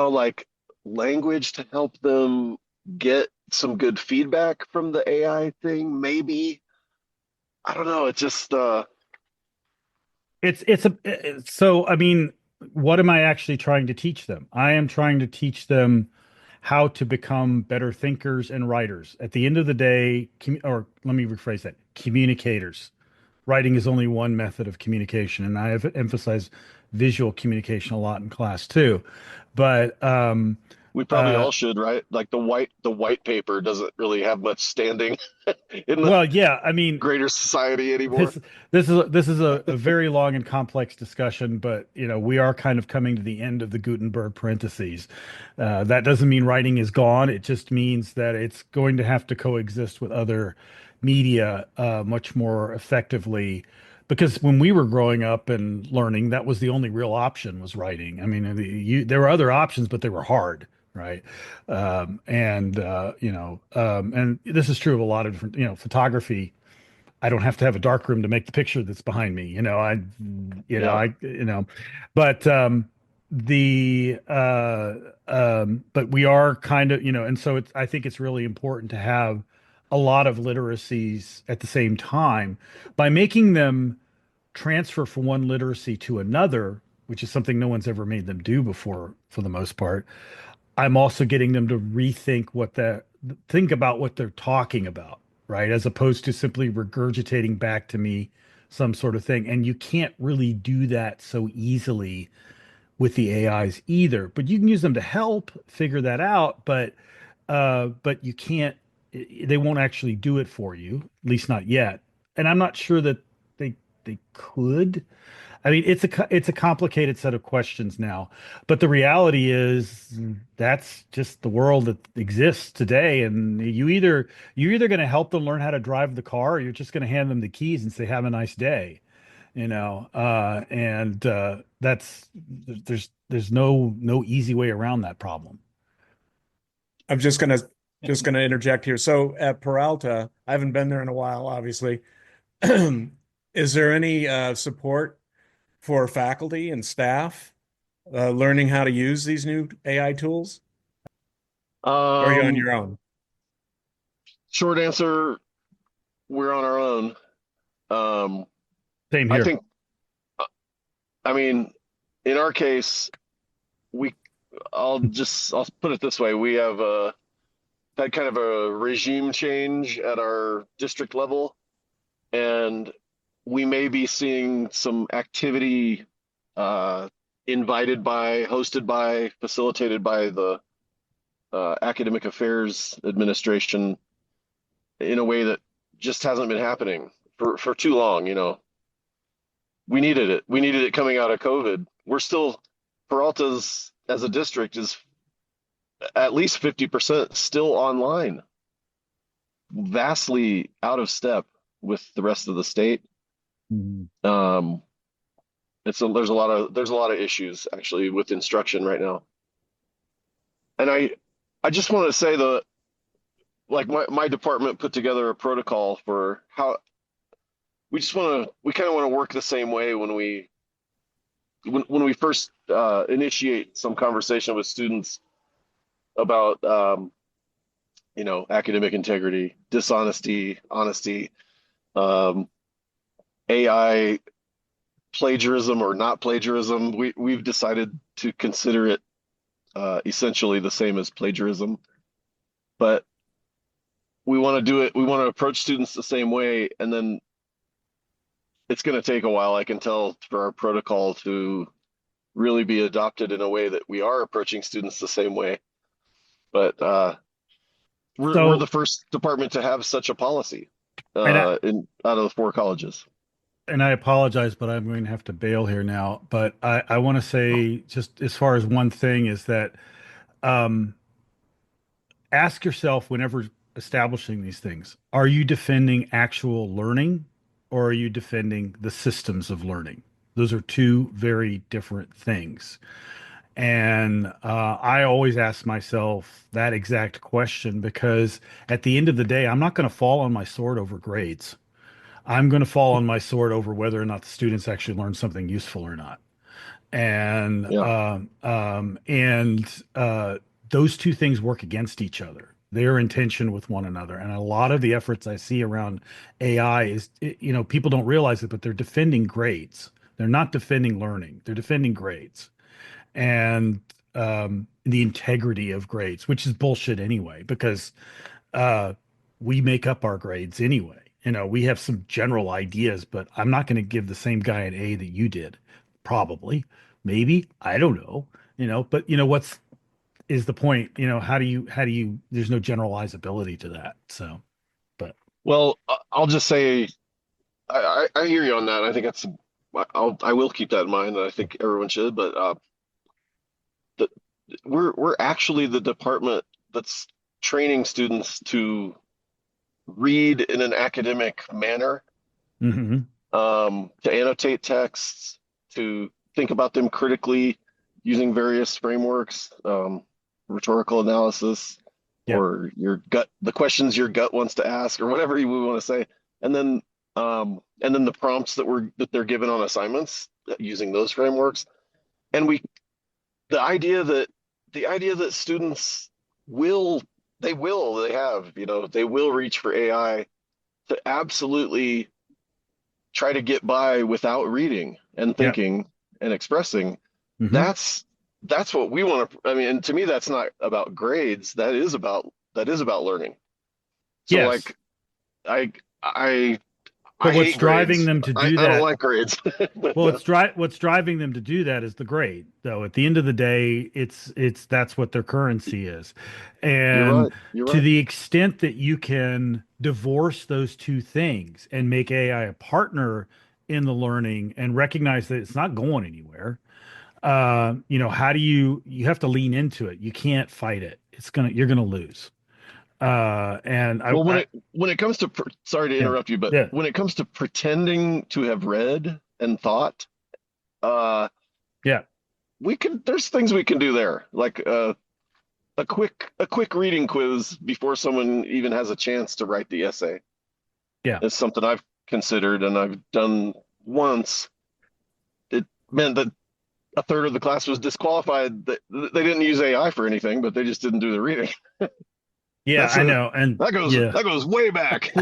like language to help them get some good feedback from the AI thing, maybe. I don't know. It's just So I mean, what am I actually trying to teach them? I am trying to teach them how to become better thinkers and writers. At the end of the day, or let me rephrase that, communicators. Writing is only one method of communication, and I have emphasized visual communication a lot in class too. But we probably all should, right? Like the white paper doesn't really have much standing in the well, yeah, I mean, greater society anymore. this this is a very long and complex discussion, but we are kind of coming to the end of the Gutenberg parentheses. That doesn't mean writing is gone. It just means that it's going to have to coexist with other media much more effectively. Because when we were growing up and learning, that was the only real option was writing. I mean, there were other options, but they were hard, right? And this is true of a lot of different, photography. I don't have to have a dark room to make the picture that's behind me. Yeah. But but we are kind of, and so I think it's really important to have a lot of literacies at the same time by making them transfer from one literacy to another, which is something no one's ever made them do before for the most part. I'm also getting them to think about what they're talking about, right? As opposed to simply regurgitating back to me some sort of thing. And you can't really do that so easily with the AIs either. But you can use them to help figure that out, but you can't, they won't actually do it for you, at least not yet. And I'm not sure that they could. I mean, it's a complicated set of questions now, but the reality is that's just the world that exists today. And you're either going to help them learn how to drive the car, or you're just going to hand them the keys and say, "Have a nice day," and that's there's no easy way around that problem. I'm just gonna interject here. So at Peralta, I haven't been there in a while, obviously. Is there any support for faculty and staff learning how to use these new AI tools? Or are you on Um, your own? Short answer, we're on our own. Um, Same I here. think, I mean, in our case, we, I'll put it this way. We have had kind of a regime change at our district level, and we may be seeing some activity uh, invited by, hosted by, facilitated by the Academic Affairs Administration in a way that just hasn't been happening for too long. We needed it. We needed it coming out of COVID. We're still, Peralta's as a district is at least 50% still online, vastly out of step with the rest of the state. Mhm. Um, there's a lot of issues actually with instruction right now. And I just want to say that like my department put together a protocol for how we kind of want to work the same way when we first initiate some conversation with students about academic integrity, dishonesty, honesty, um, AI plagiarism or not plagiarism. We've decided to consider it essentially the same as plagiarism, but we want to do it. We want to approach students the same way, and then it's going to take a while, I can tell, for our protocol to really be adopted in a way that we are approaching students the same way. But we're the So, first department to have such a policy and I, in out of the four colleges. and I apologize, but I'm going to have to bail here now. But I want to say, just as far as one thing, is that um, ask yourself whenever establishing these things, are you defending actual learning, or are you defending the systems of learning? Those are two very different things. And I always ask myself that exact question because at the end of the day, I'm not going to fall on my sword over grades. I'm going to fall on my sword over whether or not the students actually learn something useful or not. And Yeah. those two things work against each other. They're in tension with one another. And a lot of the efforts I see around AI is, people don't realize it, but they're defending grades. They're not defending learning. They're defending grades and the integrity of grades, which is bullshit anyway, because uh, we make up our grades anyway. We have some general ideas, but I'm not going to give the same guy an A that you did. Probably, maybe, I don't know. But what's is the point? How do you? There's no generalizability to that. So, but Well, I'll just say I hear you on that. I think I will keep that in mind, and I think everyone should. But the, we're actually the department that's training students to read in an academic manner, mhm. to annotate texts, to think about them critically using various frameworks, rhetorical analysis, Yep, or the questions your gut wants to ask, or whatever you want to say, and then the prompts that they're given on assignments using those frameworks, and the idea that students will they will reach for AI to absolutely try to get by without reading and yep, thinking and expressing. hmm That's what we want to. I mean, and to me, that's not about grades. That is about learning. So yes. like, I I But I what's hate driving grades. them to I, do I don't that? like grades. But Well, what's driving them to do that is the grade, though. At the end of the day, it's that's what their currency is. you're And right. You're to right. the extent that you can divorce those two things and make AI a partner in the learning and recognize that it's not going anywhere. How do you have to lean into it. You can't fight it. You're gonna lose. And Well, I when it comes to sorry to yeah, interrupt you, but yeah, when it comes to pretending to have read and thought, uh, yeah, there's things we can do there, like a quick reading quiz before someone even has a chance to write the essay. yeah, It's something I've considered and I've done once. It meant that a third of the class was disqualified. They didn't use AI for anything, but they just didn't do the reading. yeah. That's I know. And that goes yeah. that goes way back.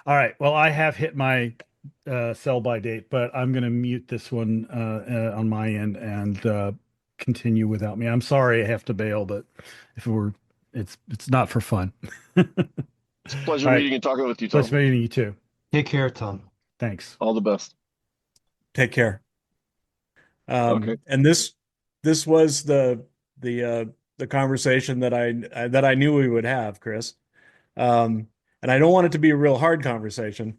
All right. Well, I have hit my sell by date, but I'm going to mute this one on my end and continue without me. I'm sorry I have to bail, but if it were, it's not for fun. All It's a pleasure right. meeting and talking with you, Let's Tom. meeting you too. Take care, Tom. Thanks. All the best. Take care. Okay. And this was the conversation that I knew we would have, Chris. And I don't want it to be a real hard conversation,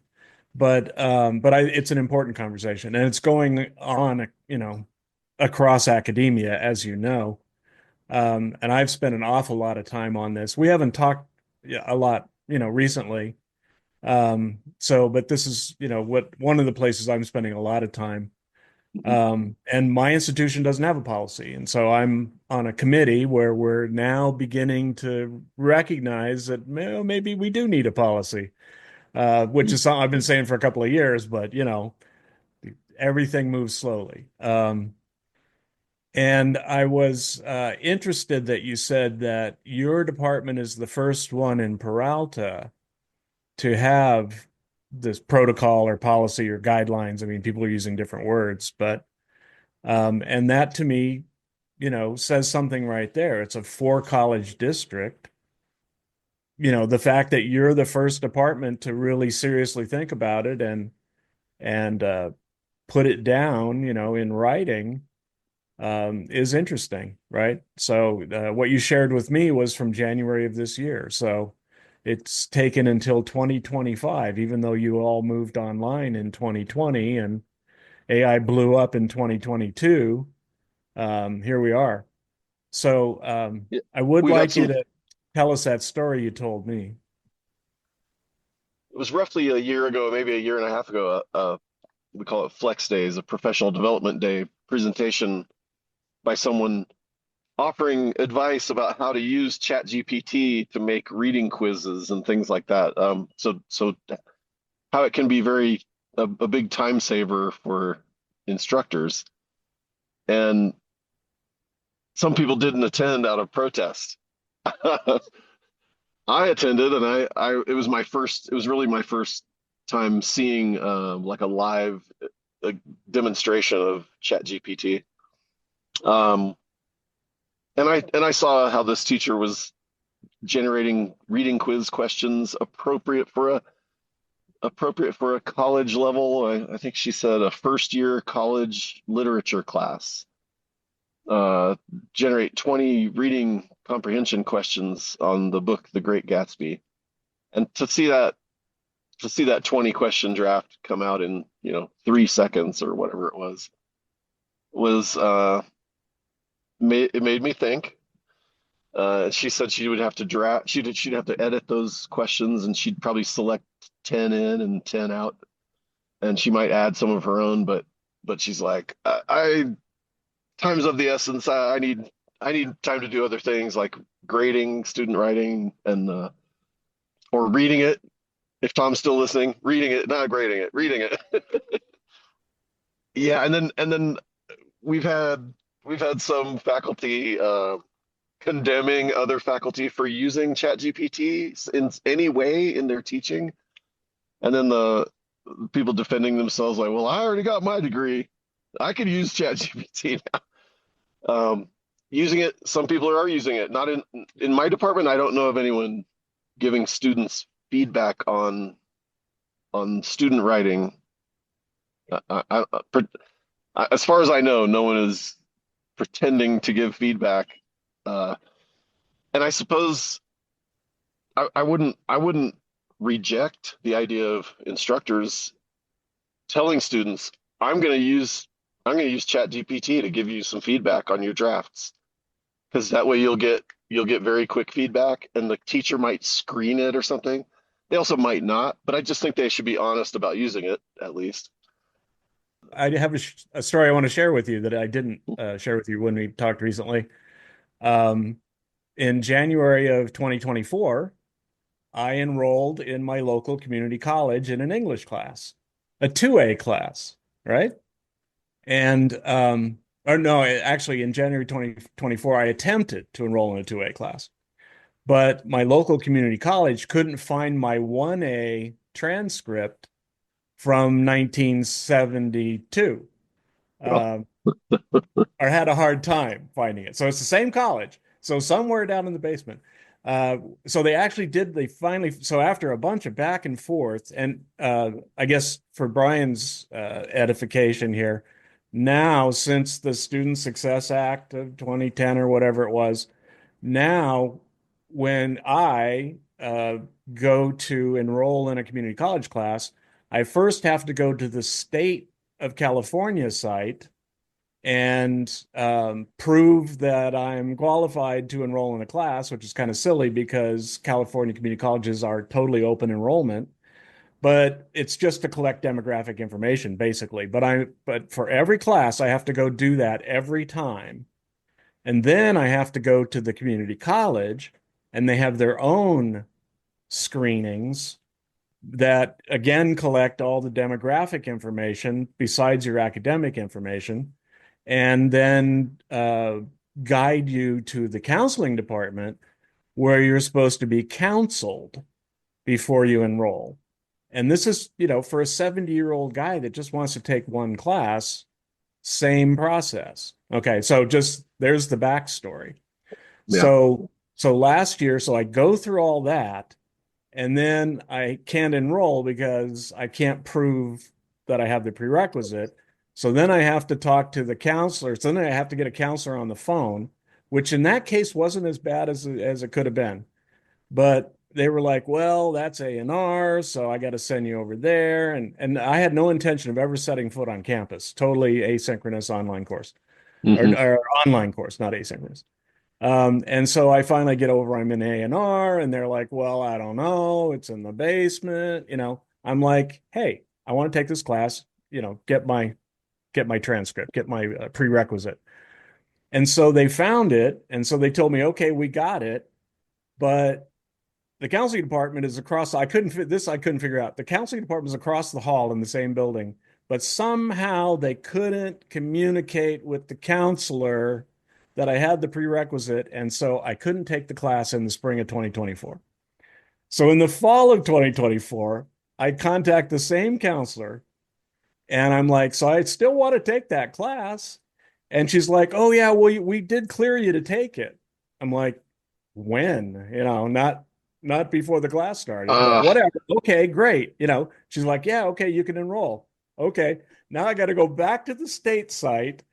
but it's an important conversation, and it's going on, across academia, as you know. And I've spent an awful lot of time on this. We haven't talked a lot, recently. But this is, one of the places I'm spending a lot of time. And my institution doesn't have a policy. And so I'm on a committee where we're now beginning to recognize that maybe we do need a policy, which is something I've been saying for a couple of years, but everything moves slowly. And I was interested that you said that your department is the first one in Peralta to have this protocol or policy or guidelines. I mean, people are using different words, but and that to me, says something right there. It's a 4-college district. The fact that you're the first department to really seriously think about it and put it down, in writing, is interesting, right? So what you shared with me was from January of this year. So it's taken until 2025, even though you all moved online in 2020 and AI blew up in 2022. Here we are. So Yeah, I would we've had like you some. to tell us that story you told me. It was roughly a year ago, maybe a year and a half ago. We call it Flex Days, a professional development day presentation by someone offering advice about how to use ChatGPT to make reading quizzes and things like that. So how it can be a big time saver for instructors. And some people didn't attend out of protest. I attended, and it was really my first time seeing like a live demonstration of ChatGPT. And I saw how this teacher was generating reading quiz questions appropriate for a college level. I think she said a first year college literature class. Generate 20 reading comprehension questions on the book The Great Gatsby. And to see that 20 question draft come out in 3 seconds or whatever it was it made me think. She said she would have to draft, she'd have to edit those questions, and she'd probably select 10 in and 10 out, and she might add some of her own, but she's like, I time's of the essence. I need time to do other things like grading, student writing, and or reading it. If Tom's still listening, reading it, not grading it, reading it. Yeah, and then we've had some faculty condemning other faculty for using ChatGPT in any way in their teaching, and then the people defending themselves like, well, I already got my degree, I could use ChatGPT now. Using it, some people are using it. Not in my department. I don't know of anyone giving students feedback on student writing. As far as I know, no one is pretending to give feedback. And I suppose I wouldn't reject the idea of instructors telling students, I'm going to use ChatGPT to give you some feedback on your drafts, because that way you'll get very quick feedback, and the teacher might screen it or something. They also might not, but I just think they should be honest about using it at least. I have a story I want to share with you that I didn't share with you when we talked recently. Um, in January of 2024, I enrolled in my local community college in an English class, a 2A class, right? And or no, actually in January 2024, I attempted to enroll in a 2A class, but my local community college couldn't find my 1A transcript from 1972. Well, Um, or had a hard time finding it. So it's the same college. So somewhere down in the basement. So they finally, so after a bunch of back and forth, and I guess for Bryan's edification here, now since the Student Success Act of 2010 or whatever it was, now when I go to enroll in a community college class, I first have to go to the state of California site and prove that I'm qualified to enroll in a class, which is kind of silly because California community colleges are totally open enrollment, but it's just to collect demographic information basically. But for every class, I have to go do that every time. And then I have to go to the community college and they have their own screenings that again collect all the demographic information besides your academic information, and then guide you to the counseling department where you're supposed to be counseled before you enroll. And this is, for a 70-year-old guy that just wants to take one class, same process. Okay, so just there's the backstory. yeah. So last year, so I go through all that, and then I can't enroll because I can't prove that I have the prerequisite. So then I have to talk to the counselor. So then I have to get a counselor on the phone, which in that case wasn't as bad as it could have been. But they were like, well, that's A&R, so I got to send you over there. And I had no intention of ever setting foot on campus. Totally asynchronous online course, Hmm. or online course, not asynchronous. And so I finally get over, I'm in A&R, and they're like, well, I don't know, it's in the basement. I'm like, hey, I want to take this class, get my transcript, get my prerequisite. And so they found it, and so they told me, okay, we got it, but the counseling department is across. I couldn't figure out. The counseling department is across the hall in the same building, but somehow they couldn't communicate with the counselor that I had the prerequisite, and so I couldn't take the class in the spring of 2024. So in the fall of 2024, I contact the same counselor, and I'm like, so I still want to take that class. And she's like, oh yeah, well, we did clear you to take it. I'm like, when? Not before the class started, but Uh, whatever. Okay, great. She's like, yeah, okay, you can enroll. Okay. Now I got to go back to the state site,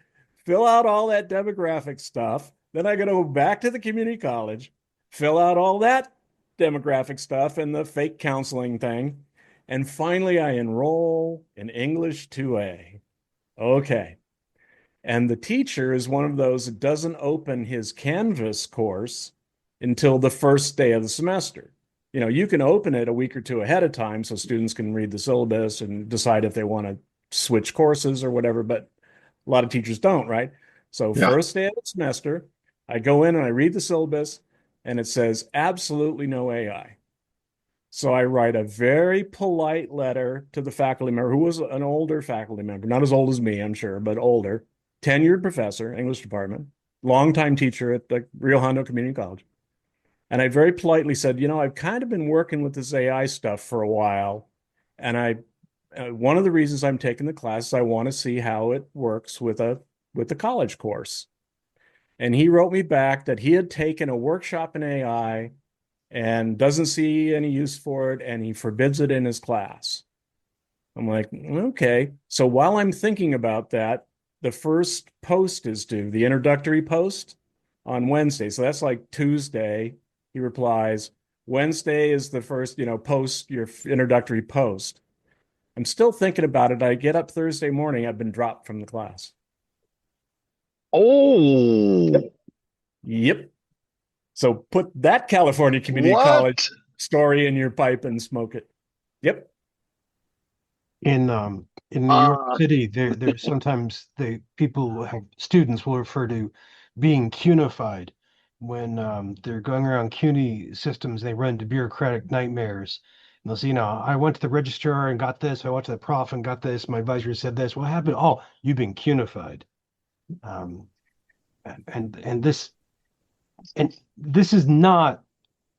fill out all that demographic stuff. Then I got to go back to the community college, fill out all that demographic stuff and the fake counseling thing. And finally, I enroll in English 2A. Okay. And the teacher is one of those that doesn't open his Canvas course until the first day of the semester. You can open it a week or two ahead of time so students can read the syllabus and decide if they want to switch courses or whatever, but a lot of teachers don't, right? So yeah. first day of the semester, I go in and I read the syllabus and it says absolutely no AI. So I write a very polite letter to the faculty member who was an older faculty member, not as old as me, I'm sure, but older, tenured professor, English department, longtime teacher at the Rio Hondo Community College. And I very politely said, I've kind of been working with this AI stuff for a while. And one of the reasons I'm taking the class is I want to see how it works with the college course. And he wrote me back that he had taken a workshop in AI and doesn't see any use for it, and he forbids it in his class. I'm like, okay. So while I'm thinking about that, the first post is due, the introductory post on Wednesday. So that's like Tuesday. He replies, Wednesday is the first, post your introductory post. I'm still thinking about it. I get up Thursday morning, I've been dropped from the class. Oh, Yep. So put that California Community College what? story in your pipe and smoke it. Yep. In New York Uh, City, there sometimes people have students will refer to being cunified when they're going around CUNY systems. They run into bureaucratic nightmares. And they'll say, I went to the registrar and got this. I went to the prof and got this. My advisor said this. What happened? Oh, you've been cunified. Um, and this is not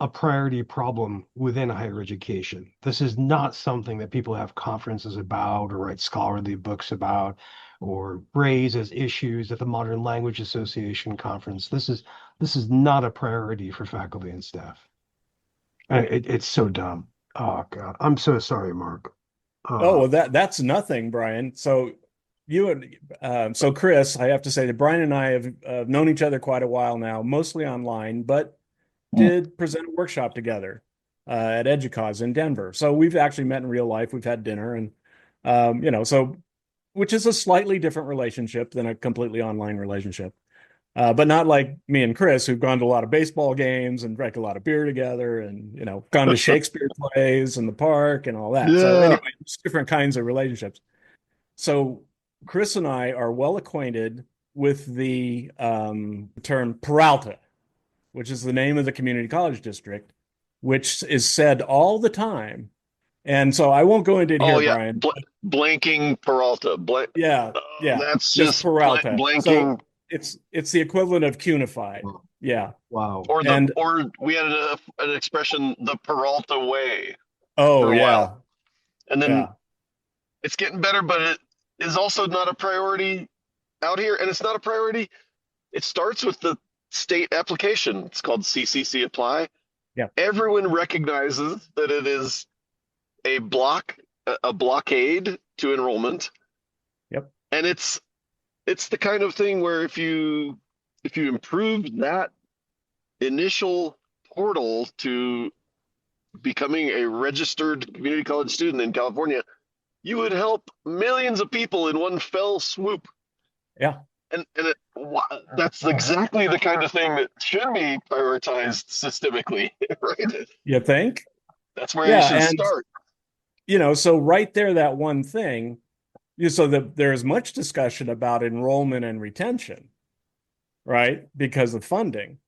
a priority problem within higher education. This is not something that people have conferences about or write scholarly books about or raise as issues at the Modern Language Association conference. This is not a priority for faculty and staff. It's so dumb. Oh God, I'm so sorry, Mark. Oh, Uh, well, that's nothing, Bryan. So you and so Chris, I have to say that Bryan and I have known each other quite a while now, mostly online, but did present a workshop together at EDUCAUSE in Denver. So we've actually met in real life. We've had dinner, and so which is a slightly different relationship than a completely online relationship. But not like me and Chris, who've gone to a lot of baseball games and drank a lot of beer together and, gone to Shakespeare plays in the park and all that. So yeah. anyway, it's different kinds of relationships. So Chris and I are well acquainted with the term Peralta, which is the name of the community college district, which is said all the time. And so I won't go into it Oh here, yeah. Bryan. Blanking Peralta. Yeah, yeah, That's just just Peralta. So blanking. it's the equivalent of cunified. Yeah. wow. And Or we had an expression, the Peralta way, oh for a yeah, while, and then yeah. it's getting better, but it is also not a priority out here, and it's not a priority. It starts with the state application. It's called CCC Apply. Yeah. Everyone recognizes that it is a blockade to enrollment, Yep. and it's the kind of thing where if you improve that initial portal to becoming a registered community college student in California, you would help millions of people in one fell swoop. Yeah. And that's exactly the kind of thing that should be prioritized systemically, right? You think? That's where you Yeah. should And start. so right there, that one thing, so that there's much discussion about enrollment and retention, right? Because of funding.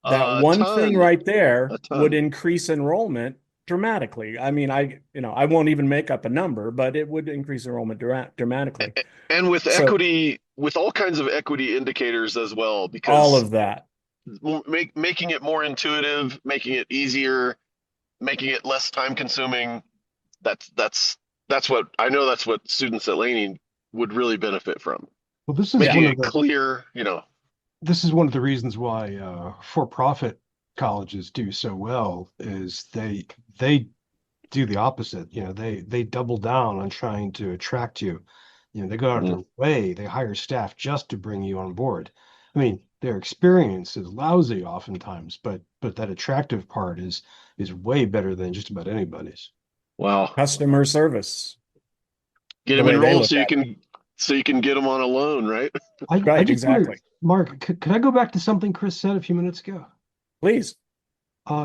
That A one thing ton, right there a would ton. increase enrollment dramatically. I mean, I won't even make up a number, but it would increase enrollment dramatically. And with So equity, with all kinds of equity indicators as well, all because of that. making it more intuitive, making it easier, making it less time consuming, that's what I know, that's what students at Laney would really benefit from. Well, Making it clear, this is one of the reasons why for-profit colleges do so well is they do the opposite. They double down on trying to attract you. They go out of mm, their way. They hire staff just to bring you on board. I mean, their experience is lousy oftentimes, but that attractive part is way better than just about anybody's. wow. Customer service, Get the them way they enrolled look at it. so you can get them on a loan, right? I Right, just wonder, exactly. Mark, could I go back to something Chris said a few minutes ago? Please.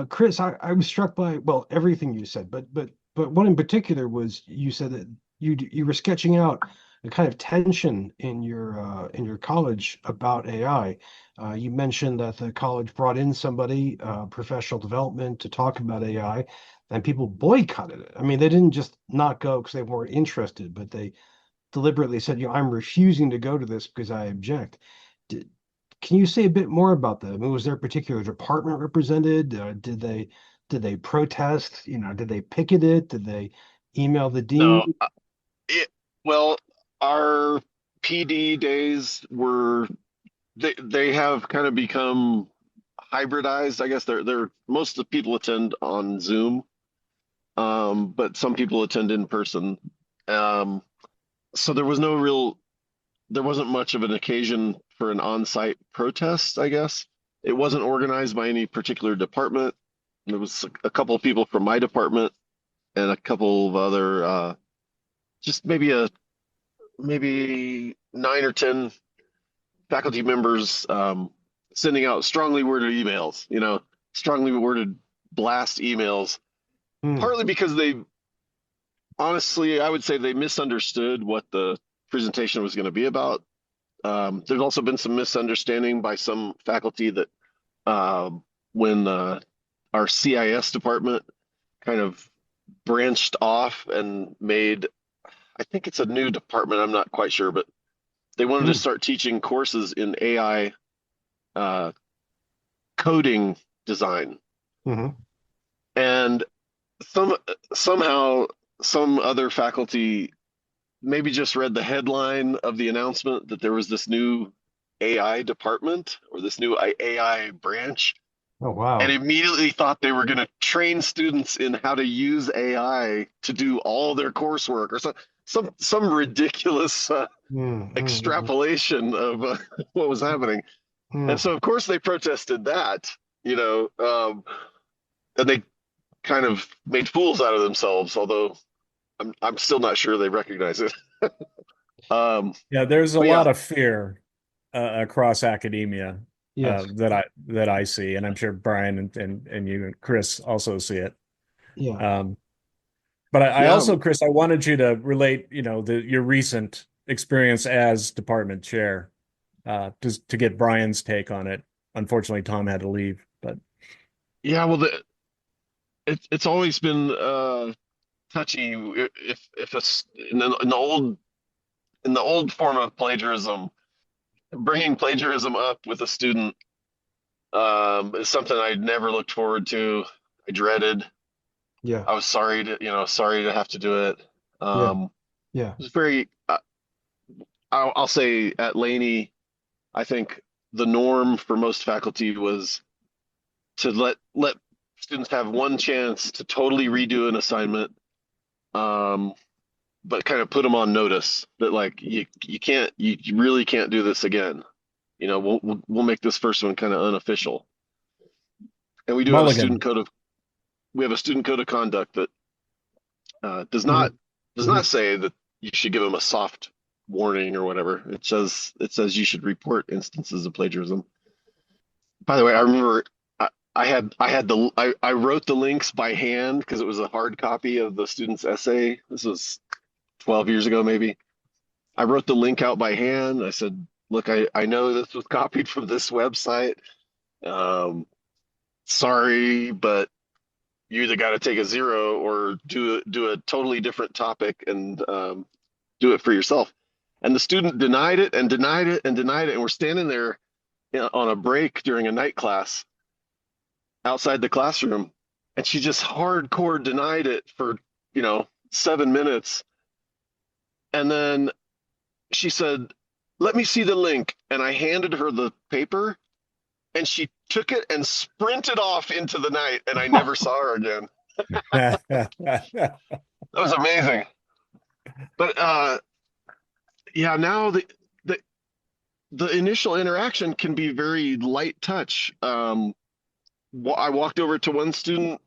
Chris, I was struck by, well, everything you said, but one in particular was you said that you were sketching out a kind of tension in your college about AI. You mentioned that the college brought in somebody, professional development, to talk about AI, and people boycotted it. I mean, they didn't just not go because they weren't interested, but they deliberately said, I'm refusing to go to this because I object. Did, can you say a bit more about that? I mean, was there a particular department represented? Did they protest? Did they picket it? Did they email the No, dean? it, well, our PD days they have kind of become hybridized. I guess they're most of the people attend on Zoom, but some people attend in person. Um, so there wasn't much of an occasion for an on-site protest, I guess. It wasn't organized by any particular department. There was a couple of people from my department and a couple of other just maybe 9 or 10 faculty members sending out strongly worded emails, strongly worded blast emails, Hmm. partly because honestly, I would say they misunderstood what the presentation was going to be about. There's also been some misunderstanding by some faculty that uh, when our CIS department kind of branched off and made, I think it's a new department, I'm not quite sure, but they wanted to Hmm. start teaching courses in AI uh, coding design. Hmm. And some somehow some other faculty maybe just read the headline of the announcement that there was this new AI department or this new AI branch Oh, and wow. immediately thought they were going to train students in how to use AI to do all their coursework or some ridiculous Hmm. Hmm. extrapolation of what was happening. Hmm. And so of course they protested that, and they kind of made fools out of themselves, although I'm still not sure they recognize it. Yeah, there's a But lot yeah, of fear across academia Yes. that I see, and I'm sure Brian and you and Chris also see it. Yeah. Um, but I yeah, also, Chris, I wanted you to relate, your recent experience as department chair, to get Brian's take on it. Unfortunately, Tom had to leave, but yeah. Well, it's always been touchy if it's in the old form of plagiarism, bringing plagiarism up with a student is something I'd never looked forward to. I dreaded. Yeah. I was sorry to have to do it. Yeah. Um, Yeah. it was very. I'll say at Laney, I think the norm for most faculty was to let students have one chance to totally redo an assignment, um, but kind of put them on notice that like you really can't do this again. We'll make this first one kind of unofficial, and Mulligan. we have a student code of conduct that does Hmm. not say that you should give them a soft warning or whatever. It says you should report instances of plagiarism. By the way, I remember I wrote the links by hand because it was a hard copy of the student's essay. This was 12 years ago, maybe. I wrote the link out by hand. I said, "Look, I know this was copied from this website. Um, sorry, but you either got to take a zero or do a totally different topic and do it for yourself." And the student denied it and denied it and denied it. And we're standing there on a break during a night class outside the classroom, and she just hardcore denied it for 7 minutes, and then she said, "Let me see the link," and I handed her the paper, and she took it and sprinted off into the night, and I never saw her again. That was amazing. But yeah, now the the initial interaction can be very light touch. I walked over to one student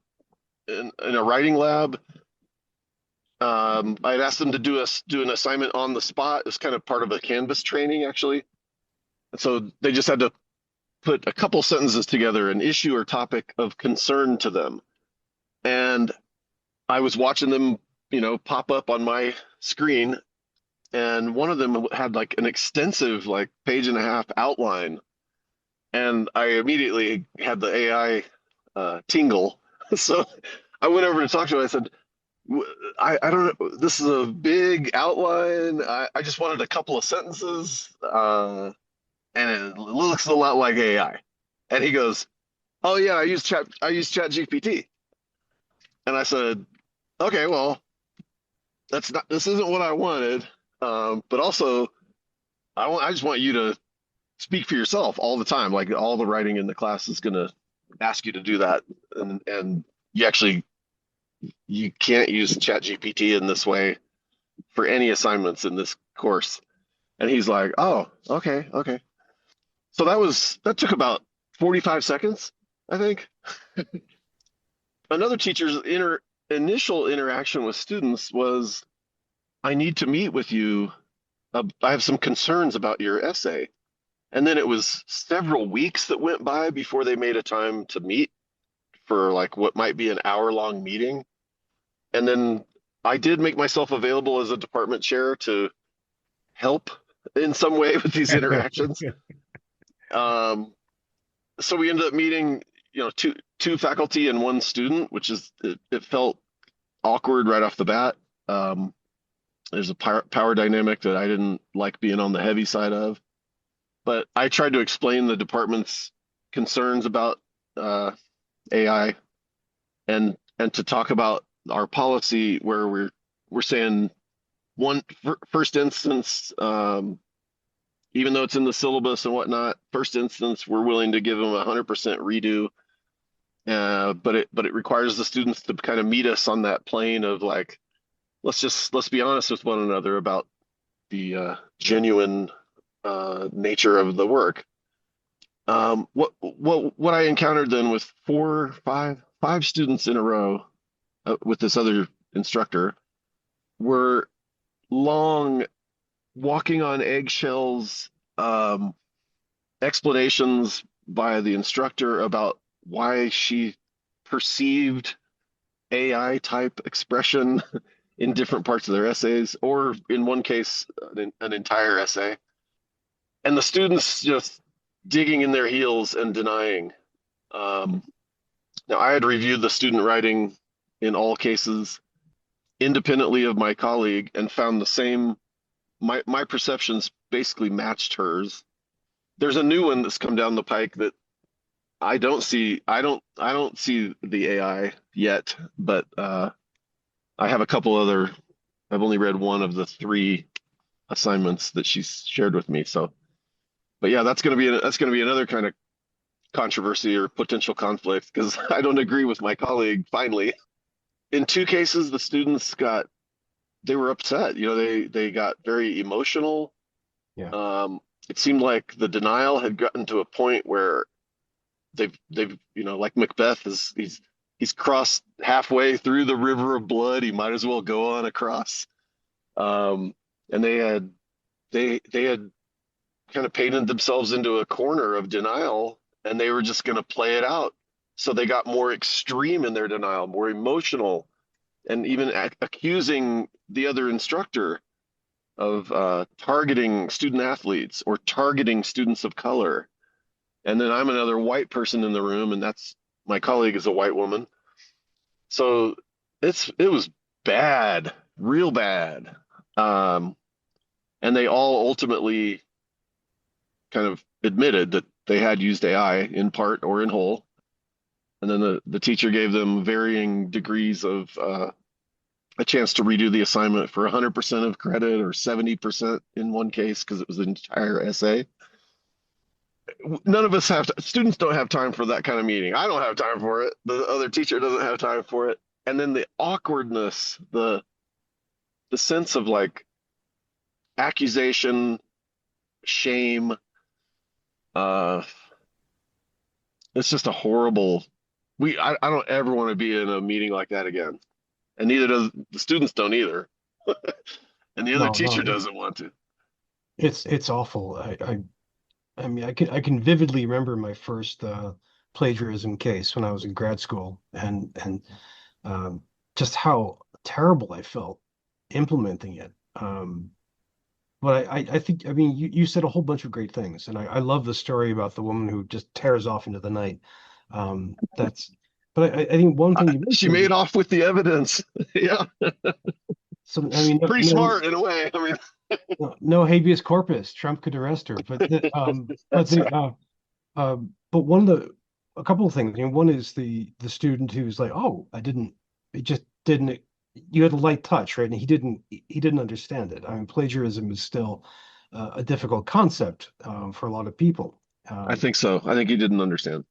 in a writing lab. I'd asked them to do an assignment on the spot. It was kind of part of a Canvas training, actually. And so they just had to put a couple sentences together, an issue or topic of concern to them. And I was watching them, pop up on my screen. And one of them had like an extensive, like page and a half outline. And I immediately had the AI tingle. So I went over to talk to him. I said, I don't know. This is a big outline. I just wanted a couple of sentences, and it looks a lot like AI. And he goes, "Oh yeah, I use Chat GPT." And I said, "Okay, well, this isn't what I wanted. But also, I just want you to speak for yourself all the time. Like all the writing in the class is going to ask you to do that, and you can't use Chat GPT in this way for any assignments in this course." And he's like, "Oh, okay, okay." So that took about 45 seconds, I think. Another teacher's initial interaction with students was I need to meet with you. I have some concerns about your essay. And then it was several weeks that went by before they made a time to meet for like what might be an hour-long meeting. And then I did make myself available as a department chair to help in some way with these interactions. So we ended up meeting, two faculty and one student, which is it felt awkward right off the bat. There's a power dynamic that I didn't like being on the heavy side of, but I tried to explain the department's concerns about AI and to talk about our policy where we're saying first instance, even though it's in the syllabus and whatnot, first instance we're willing to give them 100% redo. But it requires the students to kind of meet us on that plane of like, let's be honest with one another about the genuine nature of the work. What I encountered then with five students in a row with this other instructor were long walking on eggshells explanations by the instructor about why she perceived AI type expression in different parts of their essays, or in one case, an entire essay. And the students just digging in their heels and denying. Now, I had reviewed the student writing in all cases independently of my colleague and found the same, my perceptions basically matched hers. There's a new one that's come down the pike that I don't see the AI yet, but I have a couple other. I've only read one of the 3 assignments that she's shared with me. So, but yeah, that's going to be another kind of controversy or potential conflict because I don't agree with my colleague. Finally, in 2 cases, the students they were upset. They got very emotional. Yeah. It seemed like the denial had gotten to a point where they've like Macbeth he's crossed halfway through the river of blood. He might as well go on across. And they had kind of painted themselves into a corner of denial, and they were just going to play it out. So they got more extreme in their denial, more emotional, and even accusing the other instructor of targeting student athletes or targeting students of color. And then I'm another white person in the room, and my colleague is a white woman. So it was bad, real bad. And they all ultimately kind of admitted that they had used AI in part or in whole. And then the teacher gave them varying degrees of a chance to redo the assignment for 100% of credit or 70% in one case because it was an entire essay. None of us students don't have time for that kind of meeting. I don't have time for it. The other teacher doesn't have time for it. And then the awkwardness, the sense of like accusation, shame. It's just a horrible, I don't ever want to be in a meeting like that again. And neither does the students don't either. And the other teacher doesn't want to. It's awful. I mean, I can vividly remember my first plagiarism case when I was in grad school, and just how terrible I felt implementing it. But I think, I mean, you said a whole bunch of great things, and I love the story about the woman who just tears off into the night. But I think one thing she made off with the evidence. Yeah. So I mean, pretty smart in a way. I mean. No habeas corpus. Trump could arrest her, but a couple of things. One is the student who's like, oh, it just didn't. You had a light touch, right? And he didn't understand it. I mean, plagiarism is still a difficult concept for a lot of people. I think so. I think he didn't understand.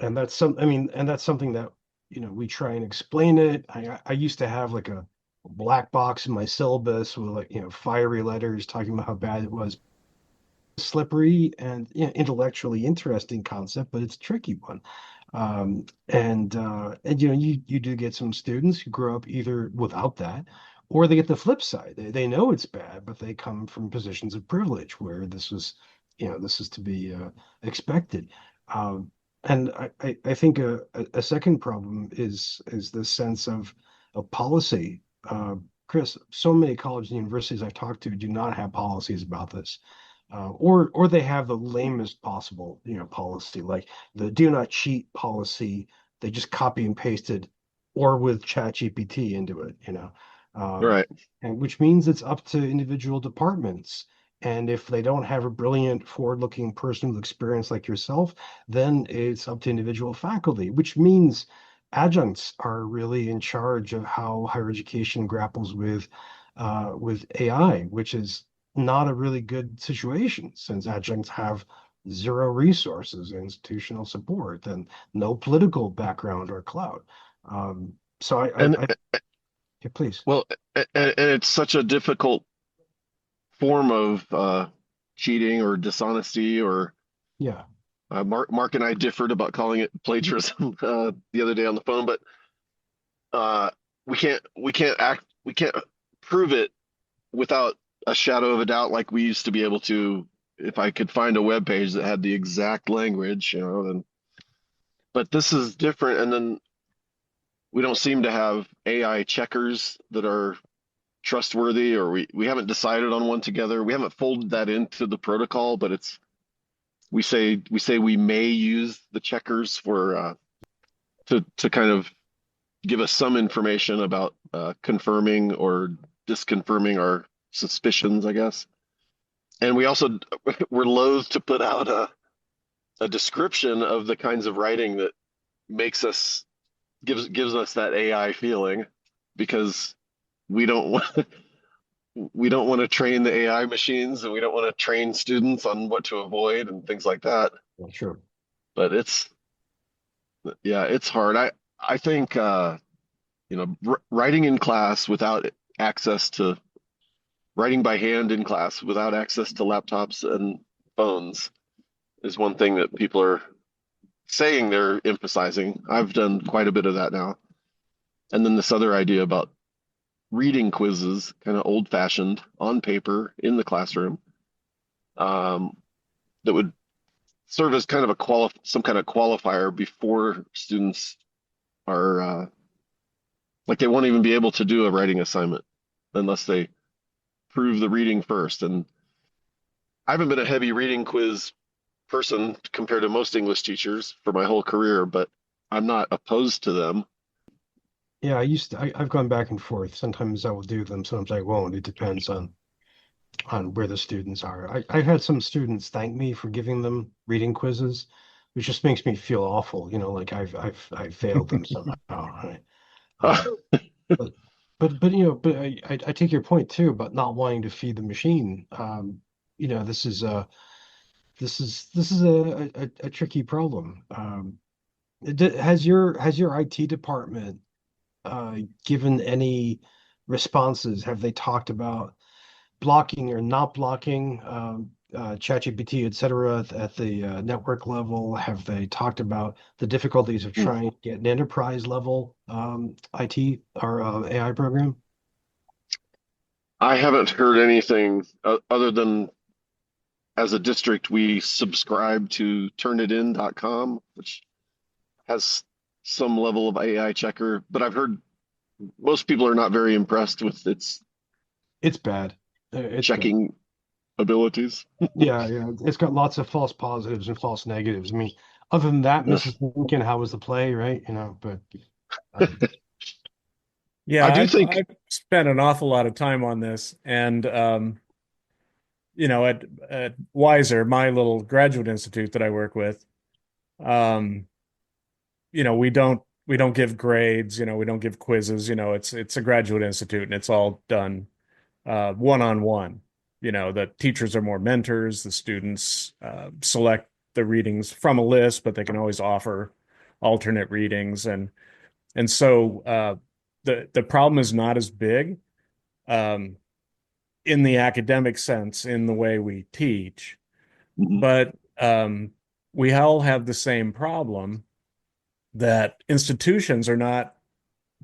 And that's something that we try and explain it. I used to have like a black box in my syllabus with like fiery letters talking about how bad it was. Slippery and intellectually interesting concept, but it's a tricky one. And you do get some students who grow up either without that Or they get the flip side. They know it's bad, but they come from positions of privilege where this was, this is to be expected. And I think a second problem is the sense of policy. Chris, so many colleges and universities I've talked to do not have policies about this. Or they have the lamest possible, policy, like the do not cheat policy. They just copy and pasted, or with ChatGPT into it, um, Right. and which means it's up to individual departments. And if they don't have a brilliant, forward-looking person with experience like yourself, then it's up to individual faculty, which means adjuncts are really in charge of how higher education grapples with AI, which is not a really good situation since adjuncts have zero resources, institutional support, and no political background or clout. So And yeah, please. well, and it's such a difficult form of cheating or dishonesty or Yeah, Mark and I differed about calling it plagiarism the other day on the phone, but uh, we can't prove it without a shadow of a doubt like we used to be able to if I could find a web page that had the exact language, then but this is different, and then we don't seem to have AI checkers that are trustworthy, or we haven't decided on one together. We haven't folded that into the protocol, but it's we say we may use the checkers for to kind of give us some information about confirming or disconfirming our suspicions, I guess. And we also we're loath to put out a description of the kinds of writing that makes us gives us that AI feeling, because we don't want we don't want to train the AI machines, and we don't want to train students on what to avoid and things like that. sure. But it's hard. I think writing in class without access to writing by hand in class without access to laptops and phones is one thing that people are saying they're emphasizing. I've done quite a bit of that now. And then this other idea about reading quizzes, kind of old fashioned on paper in the classroom, that would serve as kind of some kind of qualifier before students are like they won't even be able to do a writing assignment unless they prove the reading first. And I haven't been a heavy reading quiz person compared to most English teachers for my whole career, but I'm not opposed to them. Yeah, I've gone back and forth. Sometimes I will do them, sometimes I won't. It depends on where the students are. I've had some students thank me for giving them reading quizzes, which just makes me feel awful, like I've failed them somehow. Right? Uh, but but I take your point too about not wanting to feed the machine. This is a tricky problem. Has your IT department given any responses? Have they talked about blocking or not blocking ChatGPT, et cetera, at the network level? Have they talked about the difficulties of trying to get an enterprise level IT or AI program? I haven't heard anything other than as a district, we subscribe to turnitin.com, which has some level of AI checker, but I've heard most people are not very impressed with its It's bad. It's bad. checking abilities. Yeah. It's got lots of false positives and false negatives. I mean, other than that, Yeah. Mrs. Lincoln, how was the play, right? But um, Yeah, I do think, I've spent an awful lot of time on this, and at Weiser, my little graduate institute that I work with, um, we don't give grades, we don't give quizzes, it's a graduate institute and it's all done one-on-one. The teachers are more mentors, the students select the readings from a list, but they can always offer alternate readings, and so the problem is not as big um, in the academic sense in the way we teach, but we all have the same problem that institutions are not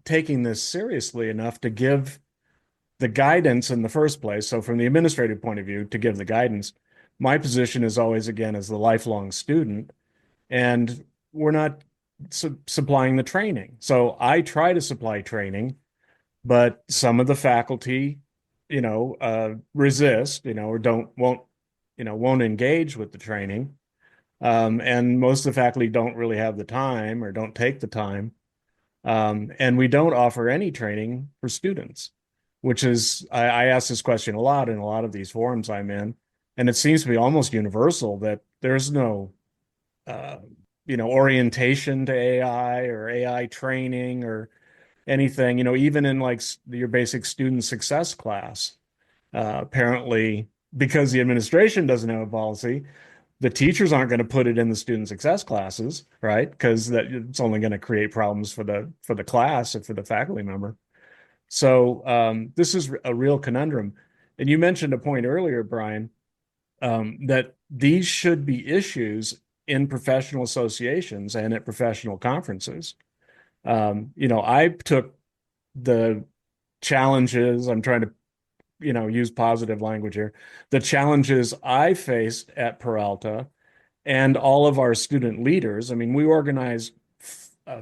taking this seriously enough to give the guidance in the first place. So from the administrative point of view, to give the guidance, my position is always, again, as the lifelong student, and we're not supplying the training. So I try to supply training, but some of the faculty, resist, or won't engage with the training. And most of the faculty don't really have the time or don't take the time. And we don't offer any training for students, which is, I ask this question a lot in a lot of these forums I'm in, and it seems to be almost universal that there's no, orientation to AI or AI training or anything, even in like your basic student success class. Apparently, because the administration doesn't have a policy, the teachers aren't going to put it in the student success classes, right? Because it's only going to create problems for the class or for the faculty member. So this is a real conundrum. And you mentioned a point earlier, Bryan, that these should be issues in professional associations and at professional conferences. I took the challenges, I'm trying to, use positive language here, the challenges I faced at Peralta and all of our student leaders. I mean, we organized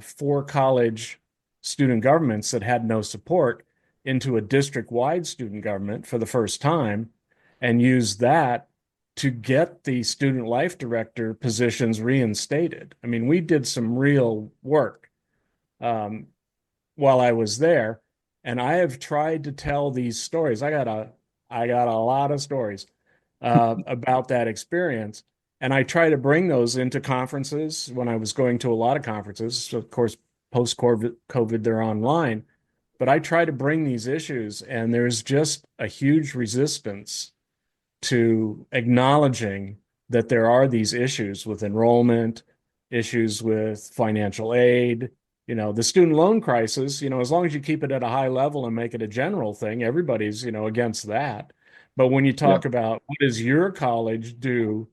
4 college student governments that had no support into a district-wide student government for the first time, and used that to get the student life director positions reinstated. I mean, we did some real work while I was there, and I have tried to tell these stories. I got a lot of stories about that experience, and I try to bring those into conferences when I was going to a lot of conferences. So of course, post-COVID, they're online, but I try to bring these issues, and there's just a huge resistance to acknowledging that there are these issues with enrollment, issues with financial aid, the student loan crisis, as long as you keep it at a high level and make it a general thing, everybody's, against that. But when you talk about what does your college do,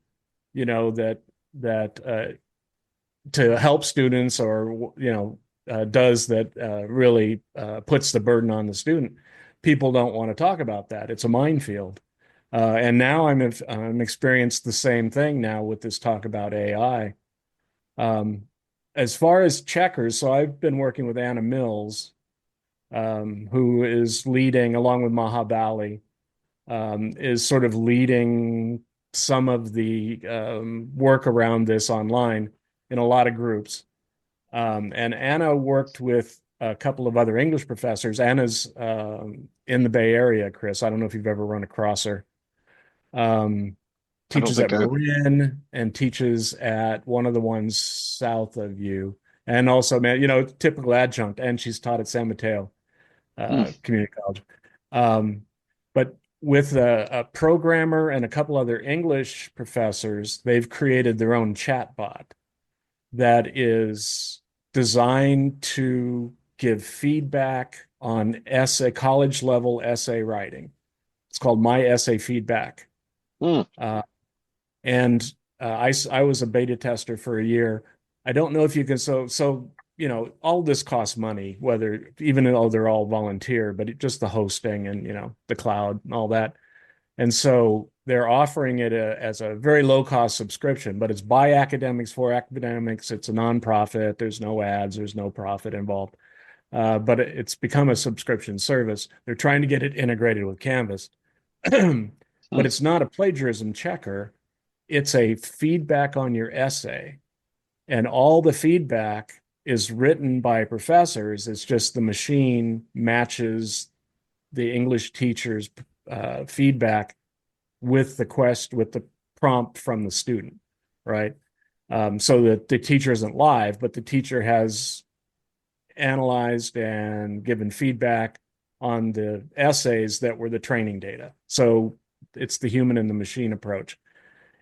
that to help students, or, does that really puts the burden on the student, people don't want to talk about that. It's a minefield. And now I'm experienced the same thing now with this talk about AI. As far as checkers, so I've been working with Anna Mills, who is leading, along with Mahabali, is sort of leading some of the work around this online in a lot of groups. And Anna worked with a couple of other English professors. Anna's in the Bay Area, Chris. I don't know if you've ever run across her. Teaches at Bryan and teaches at one of the ones south of you. And also, man, typical adjunct. And she's taught at San Mateo Community College. But with a programmer and a couple other English professors, they've created their own chatbot that is designed to give feedback on college level essay writing. It's called My Essay Feedback. And I was a beta tester for a year. I don't know if you can, all this costs money, even though they're all volunteer, but just the hosting and, the cloud and all that. And so they're offering it as a very low cost subscription, but it's by academics for academics. It's a nonprofit. There's no ads. There's no profit involved. But it's become a subscription service. They're trying to get it integrated with Canvas. But it's not a plagiarism checker. It's a feedback on your essay. And all the feedback is written by professors. It's just the machine matches the English teacher's feedback with the prompt from the student, right? So that the teacher isn't live, but the teacher has analyzed and given feedback on the essays that were the training data. So it's the human and the machine approach.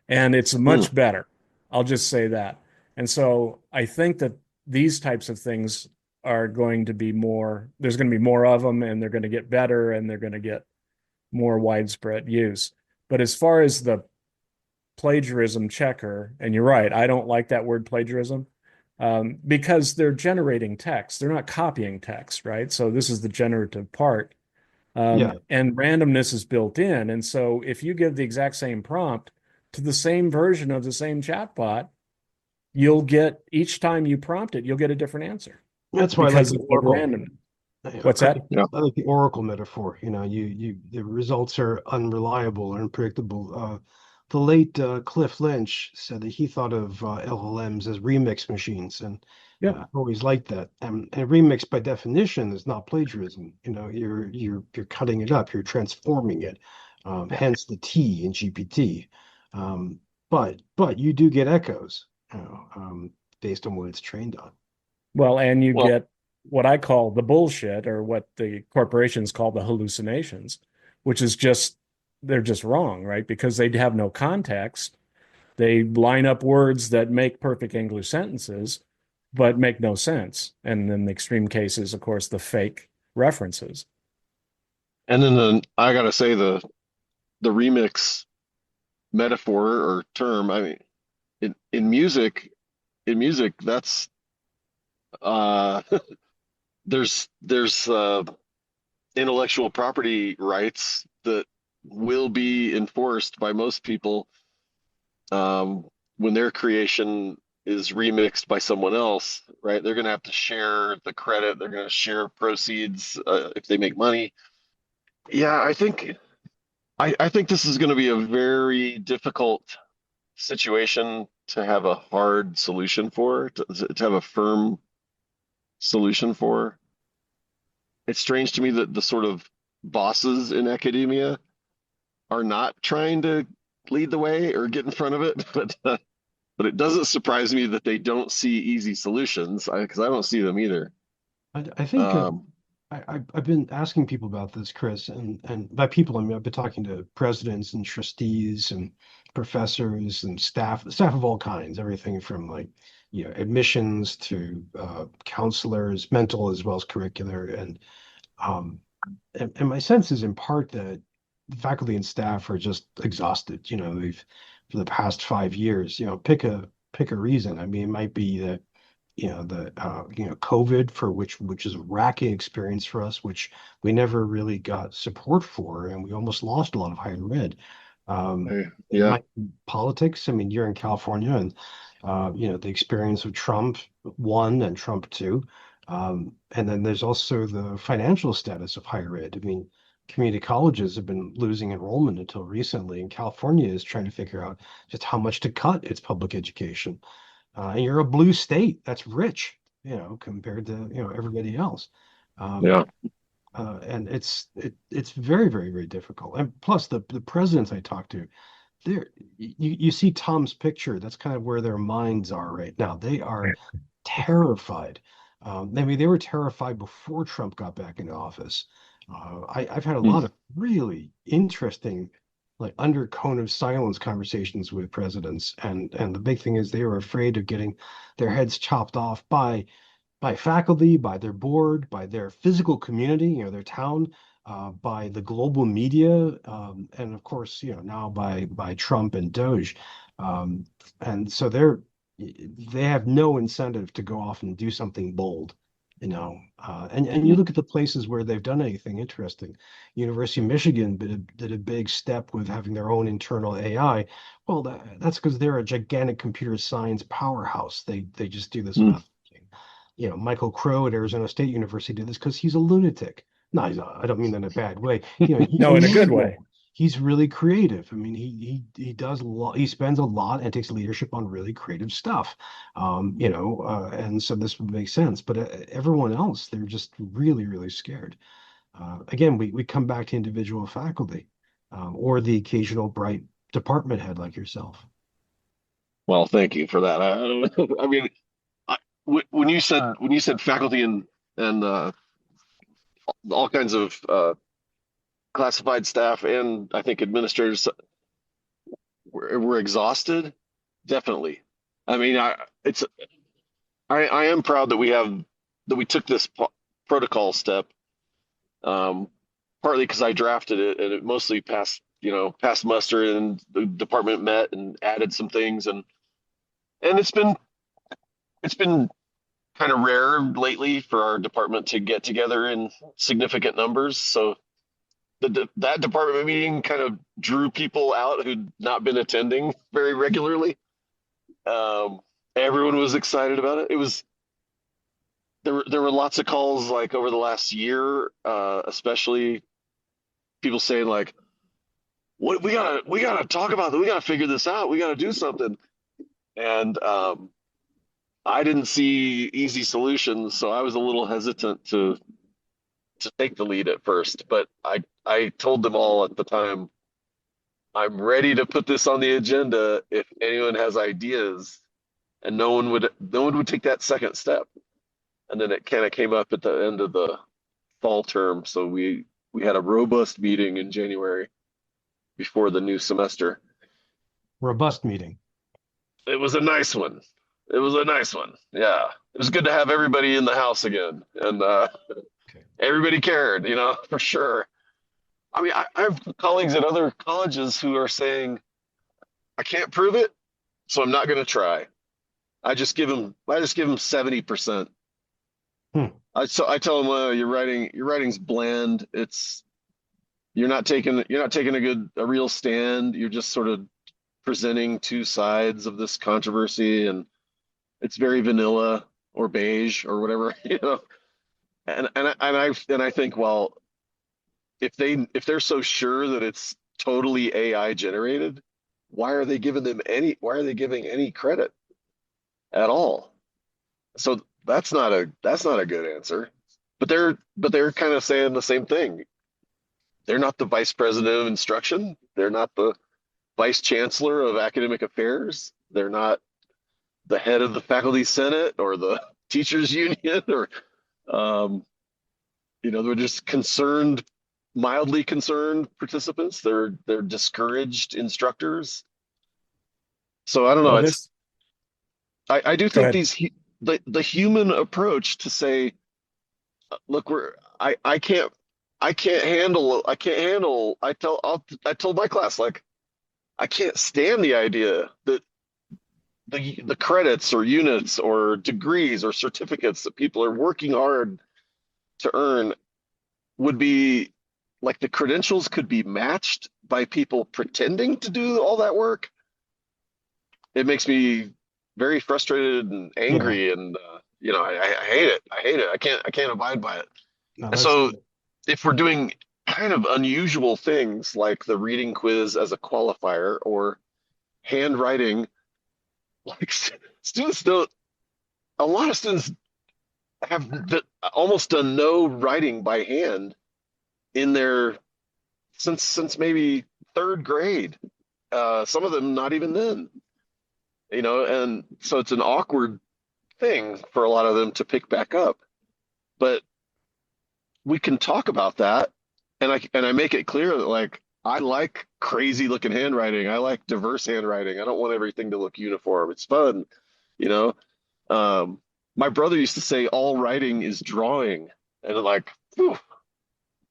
And it's much better. I'll just say that. And so I think that these types of things are going to be there's going to be more of them, and they're going to get better, and they're going to get more widespread use. But as far as the plagiarism checker, and you're right, I don't like that word plagiarism, because they're generating text. They're not copying text, right? So this is the generative part. Yeah. And randomness is built in. And so if you give the exact same prompt to the same version of the same chatbot, you'll get each time you prompt it, you'll get a different answer That's why I like because the of the Oracle. random. What's I that? like, I like the Oracle metaphor. The results are unreliable or unpredictable. The late Cliff Lynch said that he thought of LLMs as remix machines, and Yep. I've always liked that. And remix, by definition, is not plagiarism. You're cutting it up, you're transforming it. Hence the T in GPT. But you do get echoes, based on what it's trained on. Well, and you Well, get what I call the bullshit, or what the corporations call the hallucinations, which is just, they're just wrong, right? Because they have no context. They line up words that make perfect English sentences, but make no sense. And in the extreme cases, of course, the fake references. and then I gotta say the remix metaphor or term. I mean, in music, that's uh, there's intellectual property rights that will be enforced by most people when their creation is remixed by someone else, right? They're going to have to share the credit. They're going to share proceeds if they make money. Yeah, I think this is going to be a very difficult situation to have a hard solution for, to have a firm solution for. It's strange to me that the sort of bosses in academia are not trying to lead the way or get in front of it, but it doesn't surprise me that they don't see easy solutions because I don't see them either. I think Um, I've been asking people about this, Chris, and by people, I mean I've been talking to presidents and trustees and professors and staff of all kinds, everything from like admissions to counselors, mental as well as curricular, um, and my sense is in part that faculty and staff are just exhausted. They've for the past 5 years, pick a reason. I mean, it might be that COVID, for which is a racking experience for us, which we never really got support for, and we almost lost a lot of higher ed. It yeah, might be politics. I mean, you're in California, and the experience of Trump one and Trump two, and then there's also the financial status of higher ed. I mean, community colleges have been losing enrollment until recently, and California is trying to figure out just how much to cut its public education. And you're a blue state that's rich, compared to everybody else. Um, yeah. and it's very, very, very difficult. And plus, the presidents I talk to, there you see Tom's picture. That's kind of where their minds are right now. They are terrified. I mean, they were terrified before Trump got back into office. I've had a Hmm. lot of really interesting, like under cone of silence conversations with presidents, and the big thing is they were afraid of getting their heads chopped off by faculty, by their board, by their physical community, their town, by the global media, and of course, now by Trump and Doge. Um, and so they have no incentive to go off and do something bold, and you look at the places where they've done anything interesting. University of Michigan did a big step with having their own internal AI. Well, that's because they're a gigantic computer science powerhouse. They just do this Hmm. without thinking. Michael Crow at Arizona State University did this because he's a lunatic. No, I don't mean that in a bad way. He's No, in a good way. unusual. He's really creative. I mean, he does a lot. He spends a lot and takes leadership on really creative stuff. And so this would make sense. But everyone else, they're just really, really scared. Again, we come back to individual faculty, or the occasional bright department head like yourself. Well, thank you for that. I mean, I, when you said faculty and all kinds of classified staff and I think administrators were exhausted, definitely. I mean, I am proud that we took this protocol step, um, partly because I drafted it and it mostly passed muster and the department met and added some things and it's been kind of rare lately for our department to get together in significant numbers. So that department meeting kind of drew people out who'd not been attending very regularly. Um, Everyone was excited about it. It was there were lots of calls like over the last year, especially people saying like, "What we gotta talk about that. We gotta figure this out. We gotta do something." And I didn't see easy solutions, so I was a little hesitant to take the lead at first. But I told them all at the time, I'm ready to put this on the agenda if anyone has ideas, and no one would take that second step. And then it kind of came up at the end of the fall term, so we had a robust meeting in January before the new semester. Robust meeting. It was a nice one. It was a nice one. Yeah. It was good to have everybody in the house again. And Okay. everybody cared, for sure. I mean, I have colleagues at other colleges who are saying, I can't prove it, so I'm not going to try. I just give them 70%. I tell them, your writing's bland. You're not taking a real stand. You're just sort of presenting two sides of this controversy, and it's very vanilla or beige or whatever, And I think, well, if they're so sure that it's totally AI generated, why are they giving any credit at all? So that's not a good answer. But they're kind of saying the same thing. They're not the vice president of instruction. They're not the vice chancellor of academic affairs. They're not the head of the faculty senate or the teachers union, or they're just mildly concerned participants. They're discouraged instructors. So I don't know. Well, I do Go think ahead. the human approach to say, look, I can't handle. I told my class, like, I can't stand the idea that the credits or units or degrees or certificates that people are working hard to earn would be like the credentials could be matched by people pretending to do all that work. It makes me very frustrated and Yeah. angry, and I hate it. I hate it. I can't abide by it. No, And so if we're doing kind of unusual things like the reading quiz as a qualifier or handwriting, like students don't, a lot of students have almost done no writing by hand in their since maybe third grade. Some of them not even then, and so it's an awkward thing for a lot of them to pick back up. But we can talk about that, and I make it clear that, like, I like crazy looking handwriting. I like diverse handwriting. I don't want everything to look uniform. It's fun, you know. My brother used to say all writing is drawing, and I'm like, whew,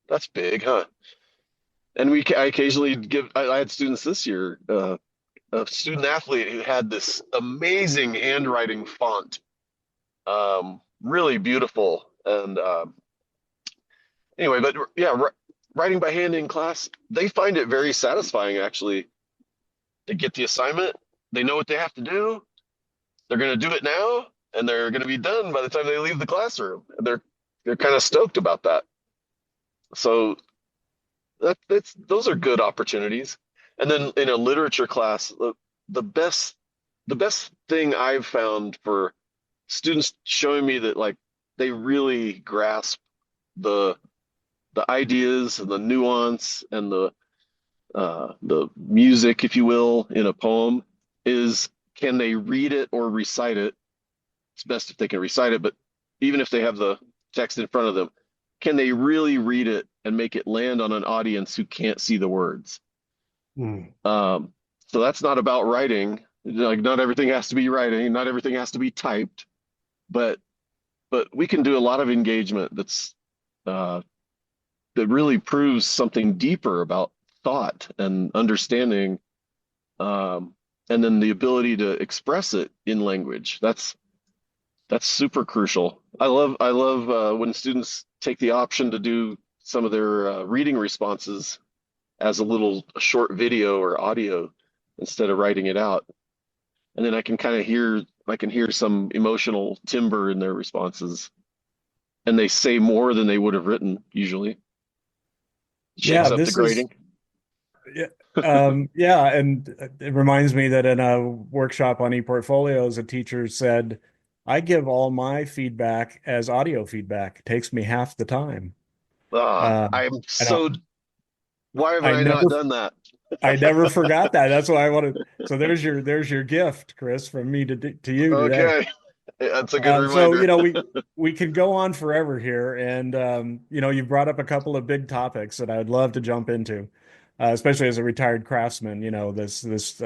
that's big, huh? And I occasionally I had students this year, a student athlete who had this amazing handwriting font, really beautiful. And anyway, but yeah, writing by hand in class, they find it very satisfying, actually. They get the assignment, they know what they have to do, they're going to do it now, and they're going to be done by the time they leave the classroom. And they're kind of stoked about that. So those are good opportunities. And then in a literature class, the best thing I've found for students showing me that, like, they really grasp the ideas and the nuance and the music, if you will, in a poem is, can they read it or recite it? It's best if they can recite it, but even if they have the text in front of them, can they really read it and make it land on an audience who can't see the words? So that's not about writing. Like, not everything has to be writing, not everything has to be typed, but we can do a lot of engagement that really proves something deeper about thought and understanding, and then the ability to express it in language. That's super crucial. I love when students take the option to do some of their reading responses as a short video or audio instead of writing it out. And then I can hear some emotional timbre in their responses. And they say more than they would have written usually. Shakes up the this is grading. yeah, yeah, and it reminds me that in a workshop on ePortfolios, a teacher said, "I give all my feedback as audio feedback. It takes me half the time." I'm And I, so, why haven't I I not never done that? I never forgot that. That's why I wanted. So there's your gift, Chris, from me to you today. Okay. That's a good So reminder. we can go on forever here, and you brought up a couple of big topics that I would love to jump into, especially as a retired craftsman. This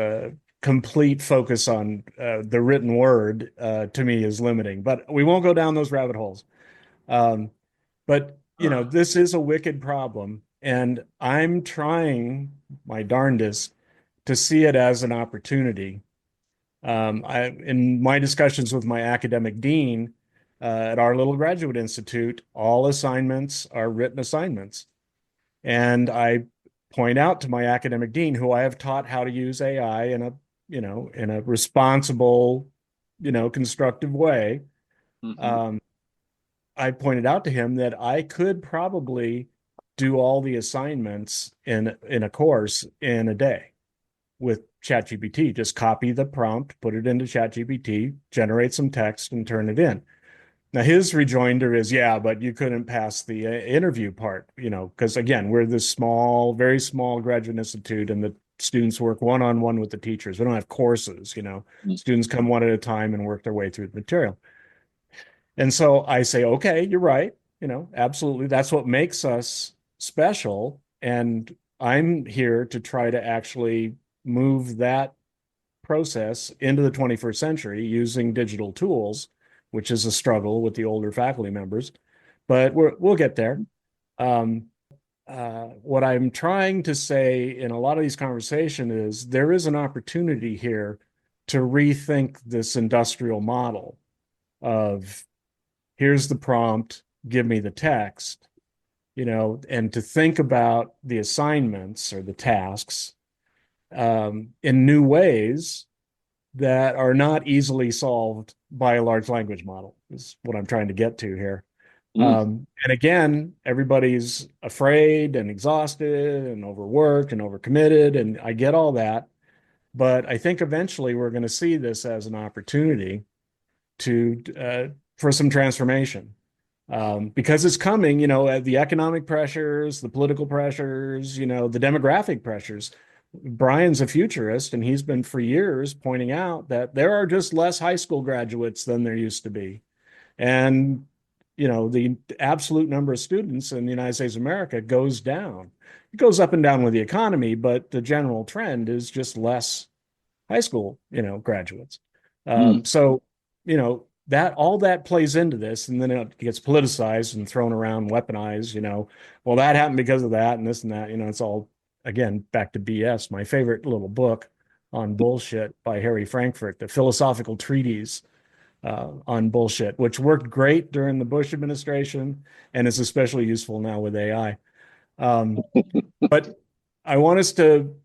complete focus on the written word to me is limiting, but we won't go down those rabbit holes. Um, but this is a wicked problem, and I'm trying my darndest to see it as an opportunity. In my discussions with my academic dean at our little graduate institute, all assignments are written assignments. And I point out to my academic dean, who I have taught how to use AI in a responsible, constructive way. Mhm. Um, I pointed out to him that I could probably do all the assignments in a course in a day with ChatGPT. Just copy the prompt, put it into ChatGPT, generate some text, and turn it in. Now, his rejoinder is, yeah, but you couldn't pass the interview part, because again, we're this small, very small graduate institute, and the students work one-on-one with the teachers. We don't have courses, students come one at a time and work their way through the material. And so I say, okay, you're right, absolutely. That's what makes us special. And I'm here to try to actually move that process into the 21st century using digital tools, which is a struggle with the older faculty members, but we'll get there. What I'm trying to say in a lot of these conversations is there is an opportunity here to rethink this industrial model of here's the prompt, give me the text, and to think about the assignments or the tasks in new ways that are not easily solved by a large language model, is what I'm trying to get to here. Mm. And again, everybody's afraid and exhausted and overworked and overcommitted, and I get all that. But I think eventually we're going to see this as an opportunity for some transformation. Because it's coming, the economic pressures, the political pressures, the demographic pressures. Bryan's a futurist, and he's been for years pointing out that there are just less high school graduates than there used to be. And, the absolute number of students in the United States of America goes down. It goes up and down with the economy, but the general trend is just less high school, graduates. Mm. So, that all that plays into this, and then it gets politicized and thrown around, weaponized, well, that happened because of that and this and that, it's all, again, back to BS. My favorite little book on bullshit by Harry Frankfurt, the philosophical treatise on bullshit, which worked great during the Bush administration and is especially useful now with AI. But I want us to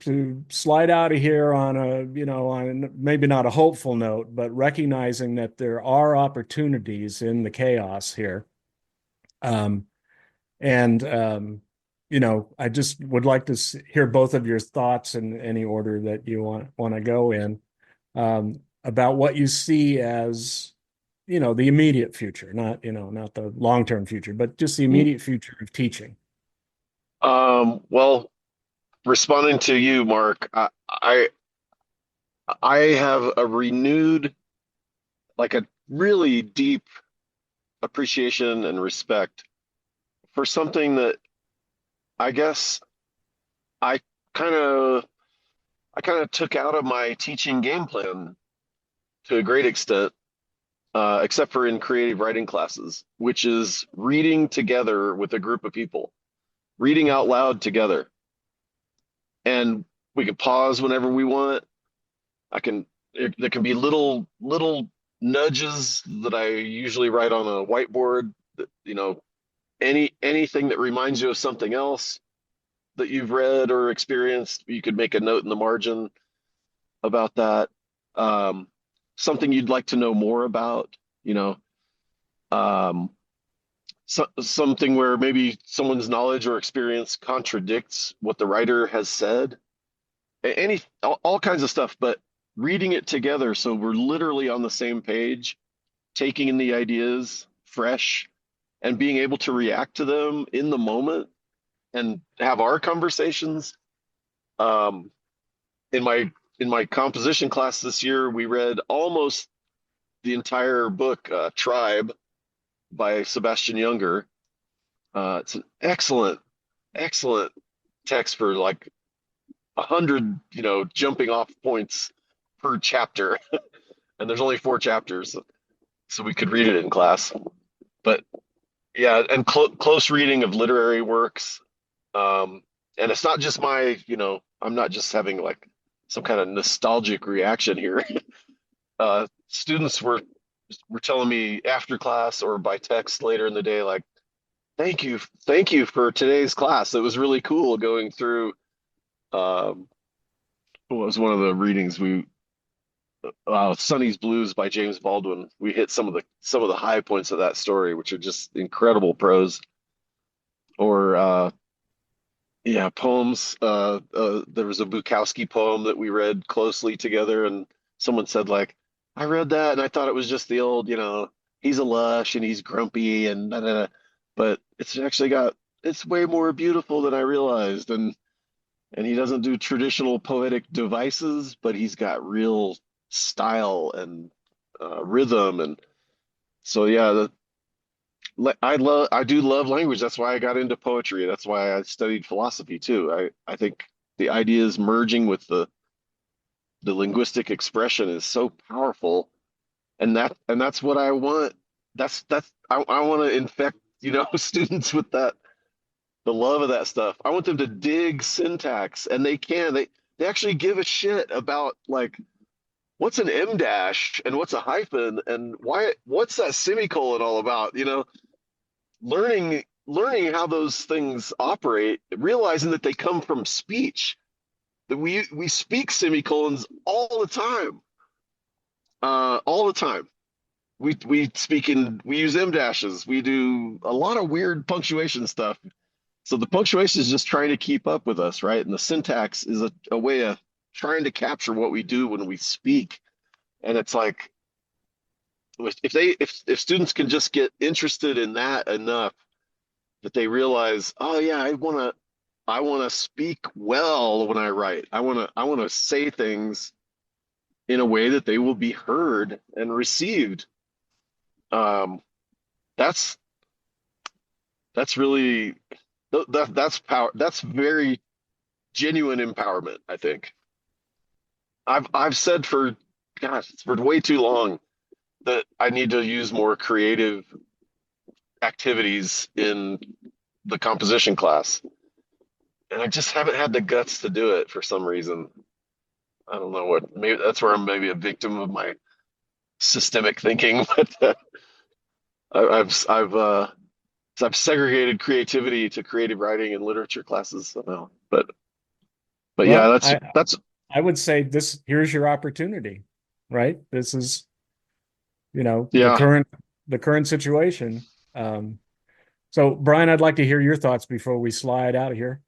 slide out of here on on maybe not a hopeful note, but recognizing that there are opportunities in the chaos here. I just would like to hear both of your thoughts in any order that you want to go in, about what you see as, the immediate future, not the long-term future, but just the Mm. immediate future of teaching. Well, responding to you, Mark, I have a renewed, like a really deep appreciation and respect for something that I guess I kind of I kind of took out of my teaching game plan to a great extent, except for in creative writing classes, which is reading together with a group of people, reading out loud together. And we can pause whenever we want. There can be little nudges that I usually write on a whiteboard that, anything that reminds you of something else that you've read or experienced, you could make a note in the margin about that. Um, Something you'd like to know more about, you know, um, something where maybe someone's knowledge or experience contradicts what the writer has said. All kinds of stuff, but reading it together so we're literally on the same page, taking in the ideas fresh and being able to react to them in the moment and have our conversations. Um, in my composition class this year, we read almost the entire book, Tribe by Sebastian Junger. It's an excellent text for like 100, jumping off points per chapter. And there's only 4 chapters, so we could read it in class. But yeah, and close reading of literary works. And it's not just I'm not just having like some kind of nostalgic reaction here. Students were telling me after class or by text later in the day, like, thank you for today's class. It was really cool going through. What was one of the readings Sonny's Blues by James Baldwin. We hit some of the high points of that story, which are just incredible prose. Or poems. There was a Bukowski poem that we read closely together, and someone said like, I read that and I thought it was just the old, he's a lush and he's grumpy and da, da, da. But it's way more beautiful than I realized, and he doesn't do traditional poetic devices, but he's got real style and rhythm. And so yeah, I do love language. That's why I got into poetry. That's why I studied philosophy too. I think the ideas merging with the linguistic expression is so powerful, and that's what I want. I want to infect students with that, the love of that stuff. I want them to dig syntax, and they actually give a shit about like what's an em dash and what's a hyphen and what's that semicolon all about. Learning how those things operate, realizing that they come from speech, that we speak semicolons all the time. We use em dashes. We do a lot of weird punctuation stuff. So the punctuation is just trying to keep up with us, right? And the syntax is a way of trying to capture what we do when we speak. And it's like, if students can just get interested in that enough that they realize, oh yeah, I want to speak well when I write. I want to say things in a way that they will be heard and received. That's really that's power. That's very genuine empowerment, I think. I've said for way too long that I need to use more creative activities in the composition class. And I just haven't had the guts to do it for some reason. I don't know what, maybe that's where I'm maybe a victim of my systemic thinking, but I've segregated creativity to creative writing and literature classes somehow. But Well, yeah, that's I would say here's your opportunity, right? This is, the yeah. current situation. So Bryan, I'd like to hear your thoughts before we slide out of here.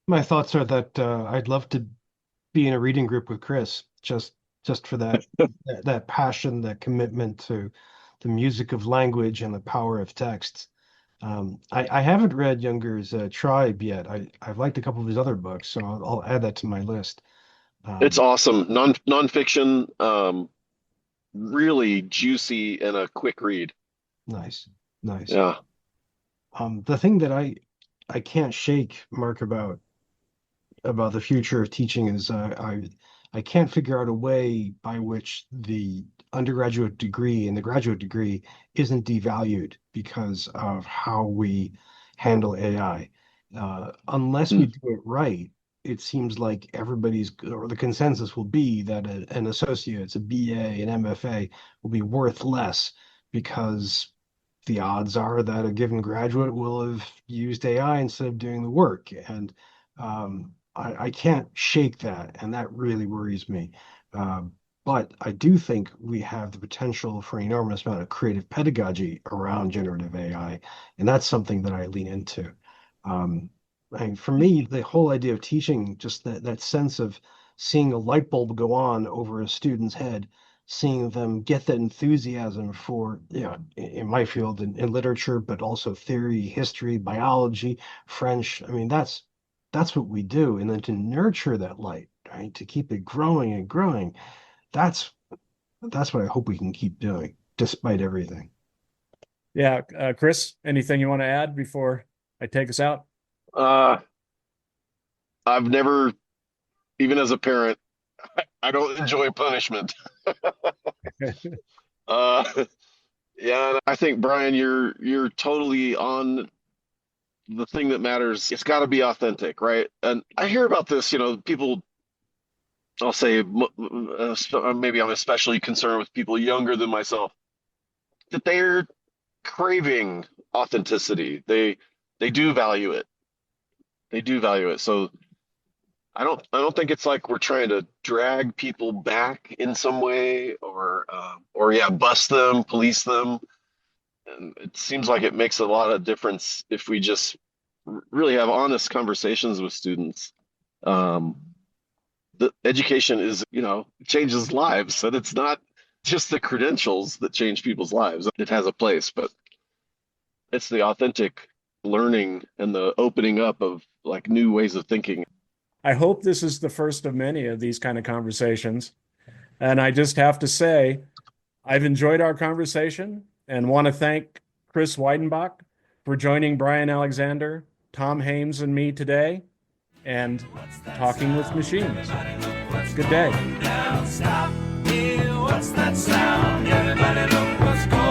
My thoughts are that I'd love to be in a reading group with Chris, just for that passion, that commitment to the music of language and the power of text. I haven't read Junger's Tribe yet. I've liked a couple of his other books, so I'll add that to my list. It's awesome. Nonfiction, really juicy and a quick read. Nice. Yeah. The thing that I can't shake, Mark, about the future of teaching is I can't figure out a way by which the undergraduate degree and the graduate degree isn't devalued because of how we handle AI. Unless we do it right, it seems like the consensus will be that an associate's, a BA, an MFA will be worth less because the odds are that a given graduate will have used AI instead of doing the work. And I can't shake that, and that really worries me. But I do think we have the potential for an enormous amount of creative pedagogy around generative AI, and that's something that I lean into. For me, the whole idea of teaching, just that sense of seeing a light bulb go on over a student's head, seeing them get that enthusiasm for, in my field, in literature, but also theory, history, biology, French. I mean, that's what we do. And then to nurture that light, right, to keep it growing and growing, that's what I hope we can keep doing, despite everything. Yeah, Chris, anything you want to add before I take us out? I've never, even as a parent, I don't enjoy punishment. Yeah, and I think Bryan, you're totally on the thing that matters. It's got to be authentic, right? And I hear about this, people, I'll say, maybe I'm especially concerned with people younger than myself, that they're craving authenticity. They do value it. They do value it. So I don't think it's like we're trying to drag people back in some way or yeah, bust them, police them. And it seems like it makes a lot of difference if we just really have honest conversations with students. The education is, changes lives, and it's not just the credentials that change people's lives. It has a place, but it's the authentic learning and the opening up of like new ways of thinking. I hope this is the first of many of these kind of conversations. And I just have to say, I've enjoyed our conversation and want to thank Chris Weidenbach for joining Bryan Alexander, Tom Haymes, and me today and Talking with Machines. Good day. What's that sound? Everybody look what's going on.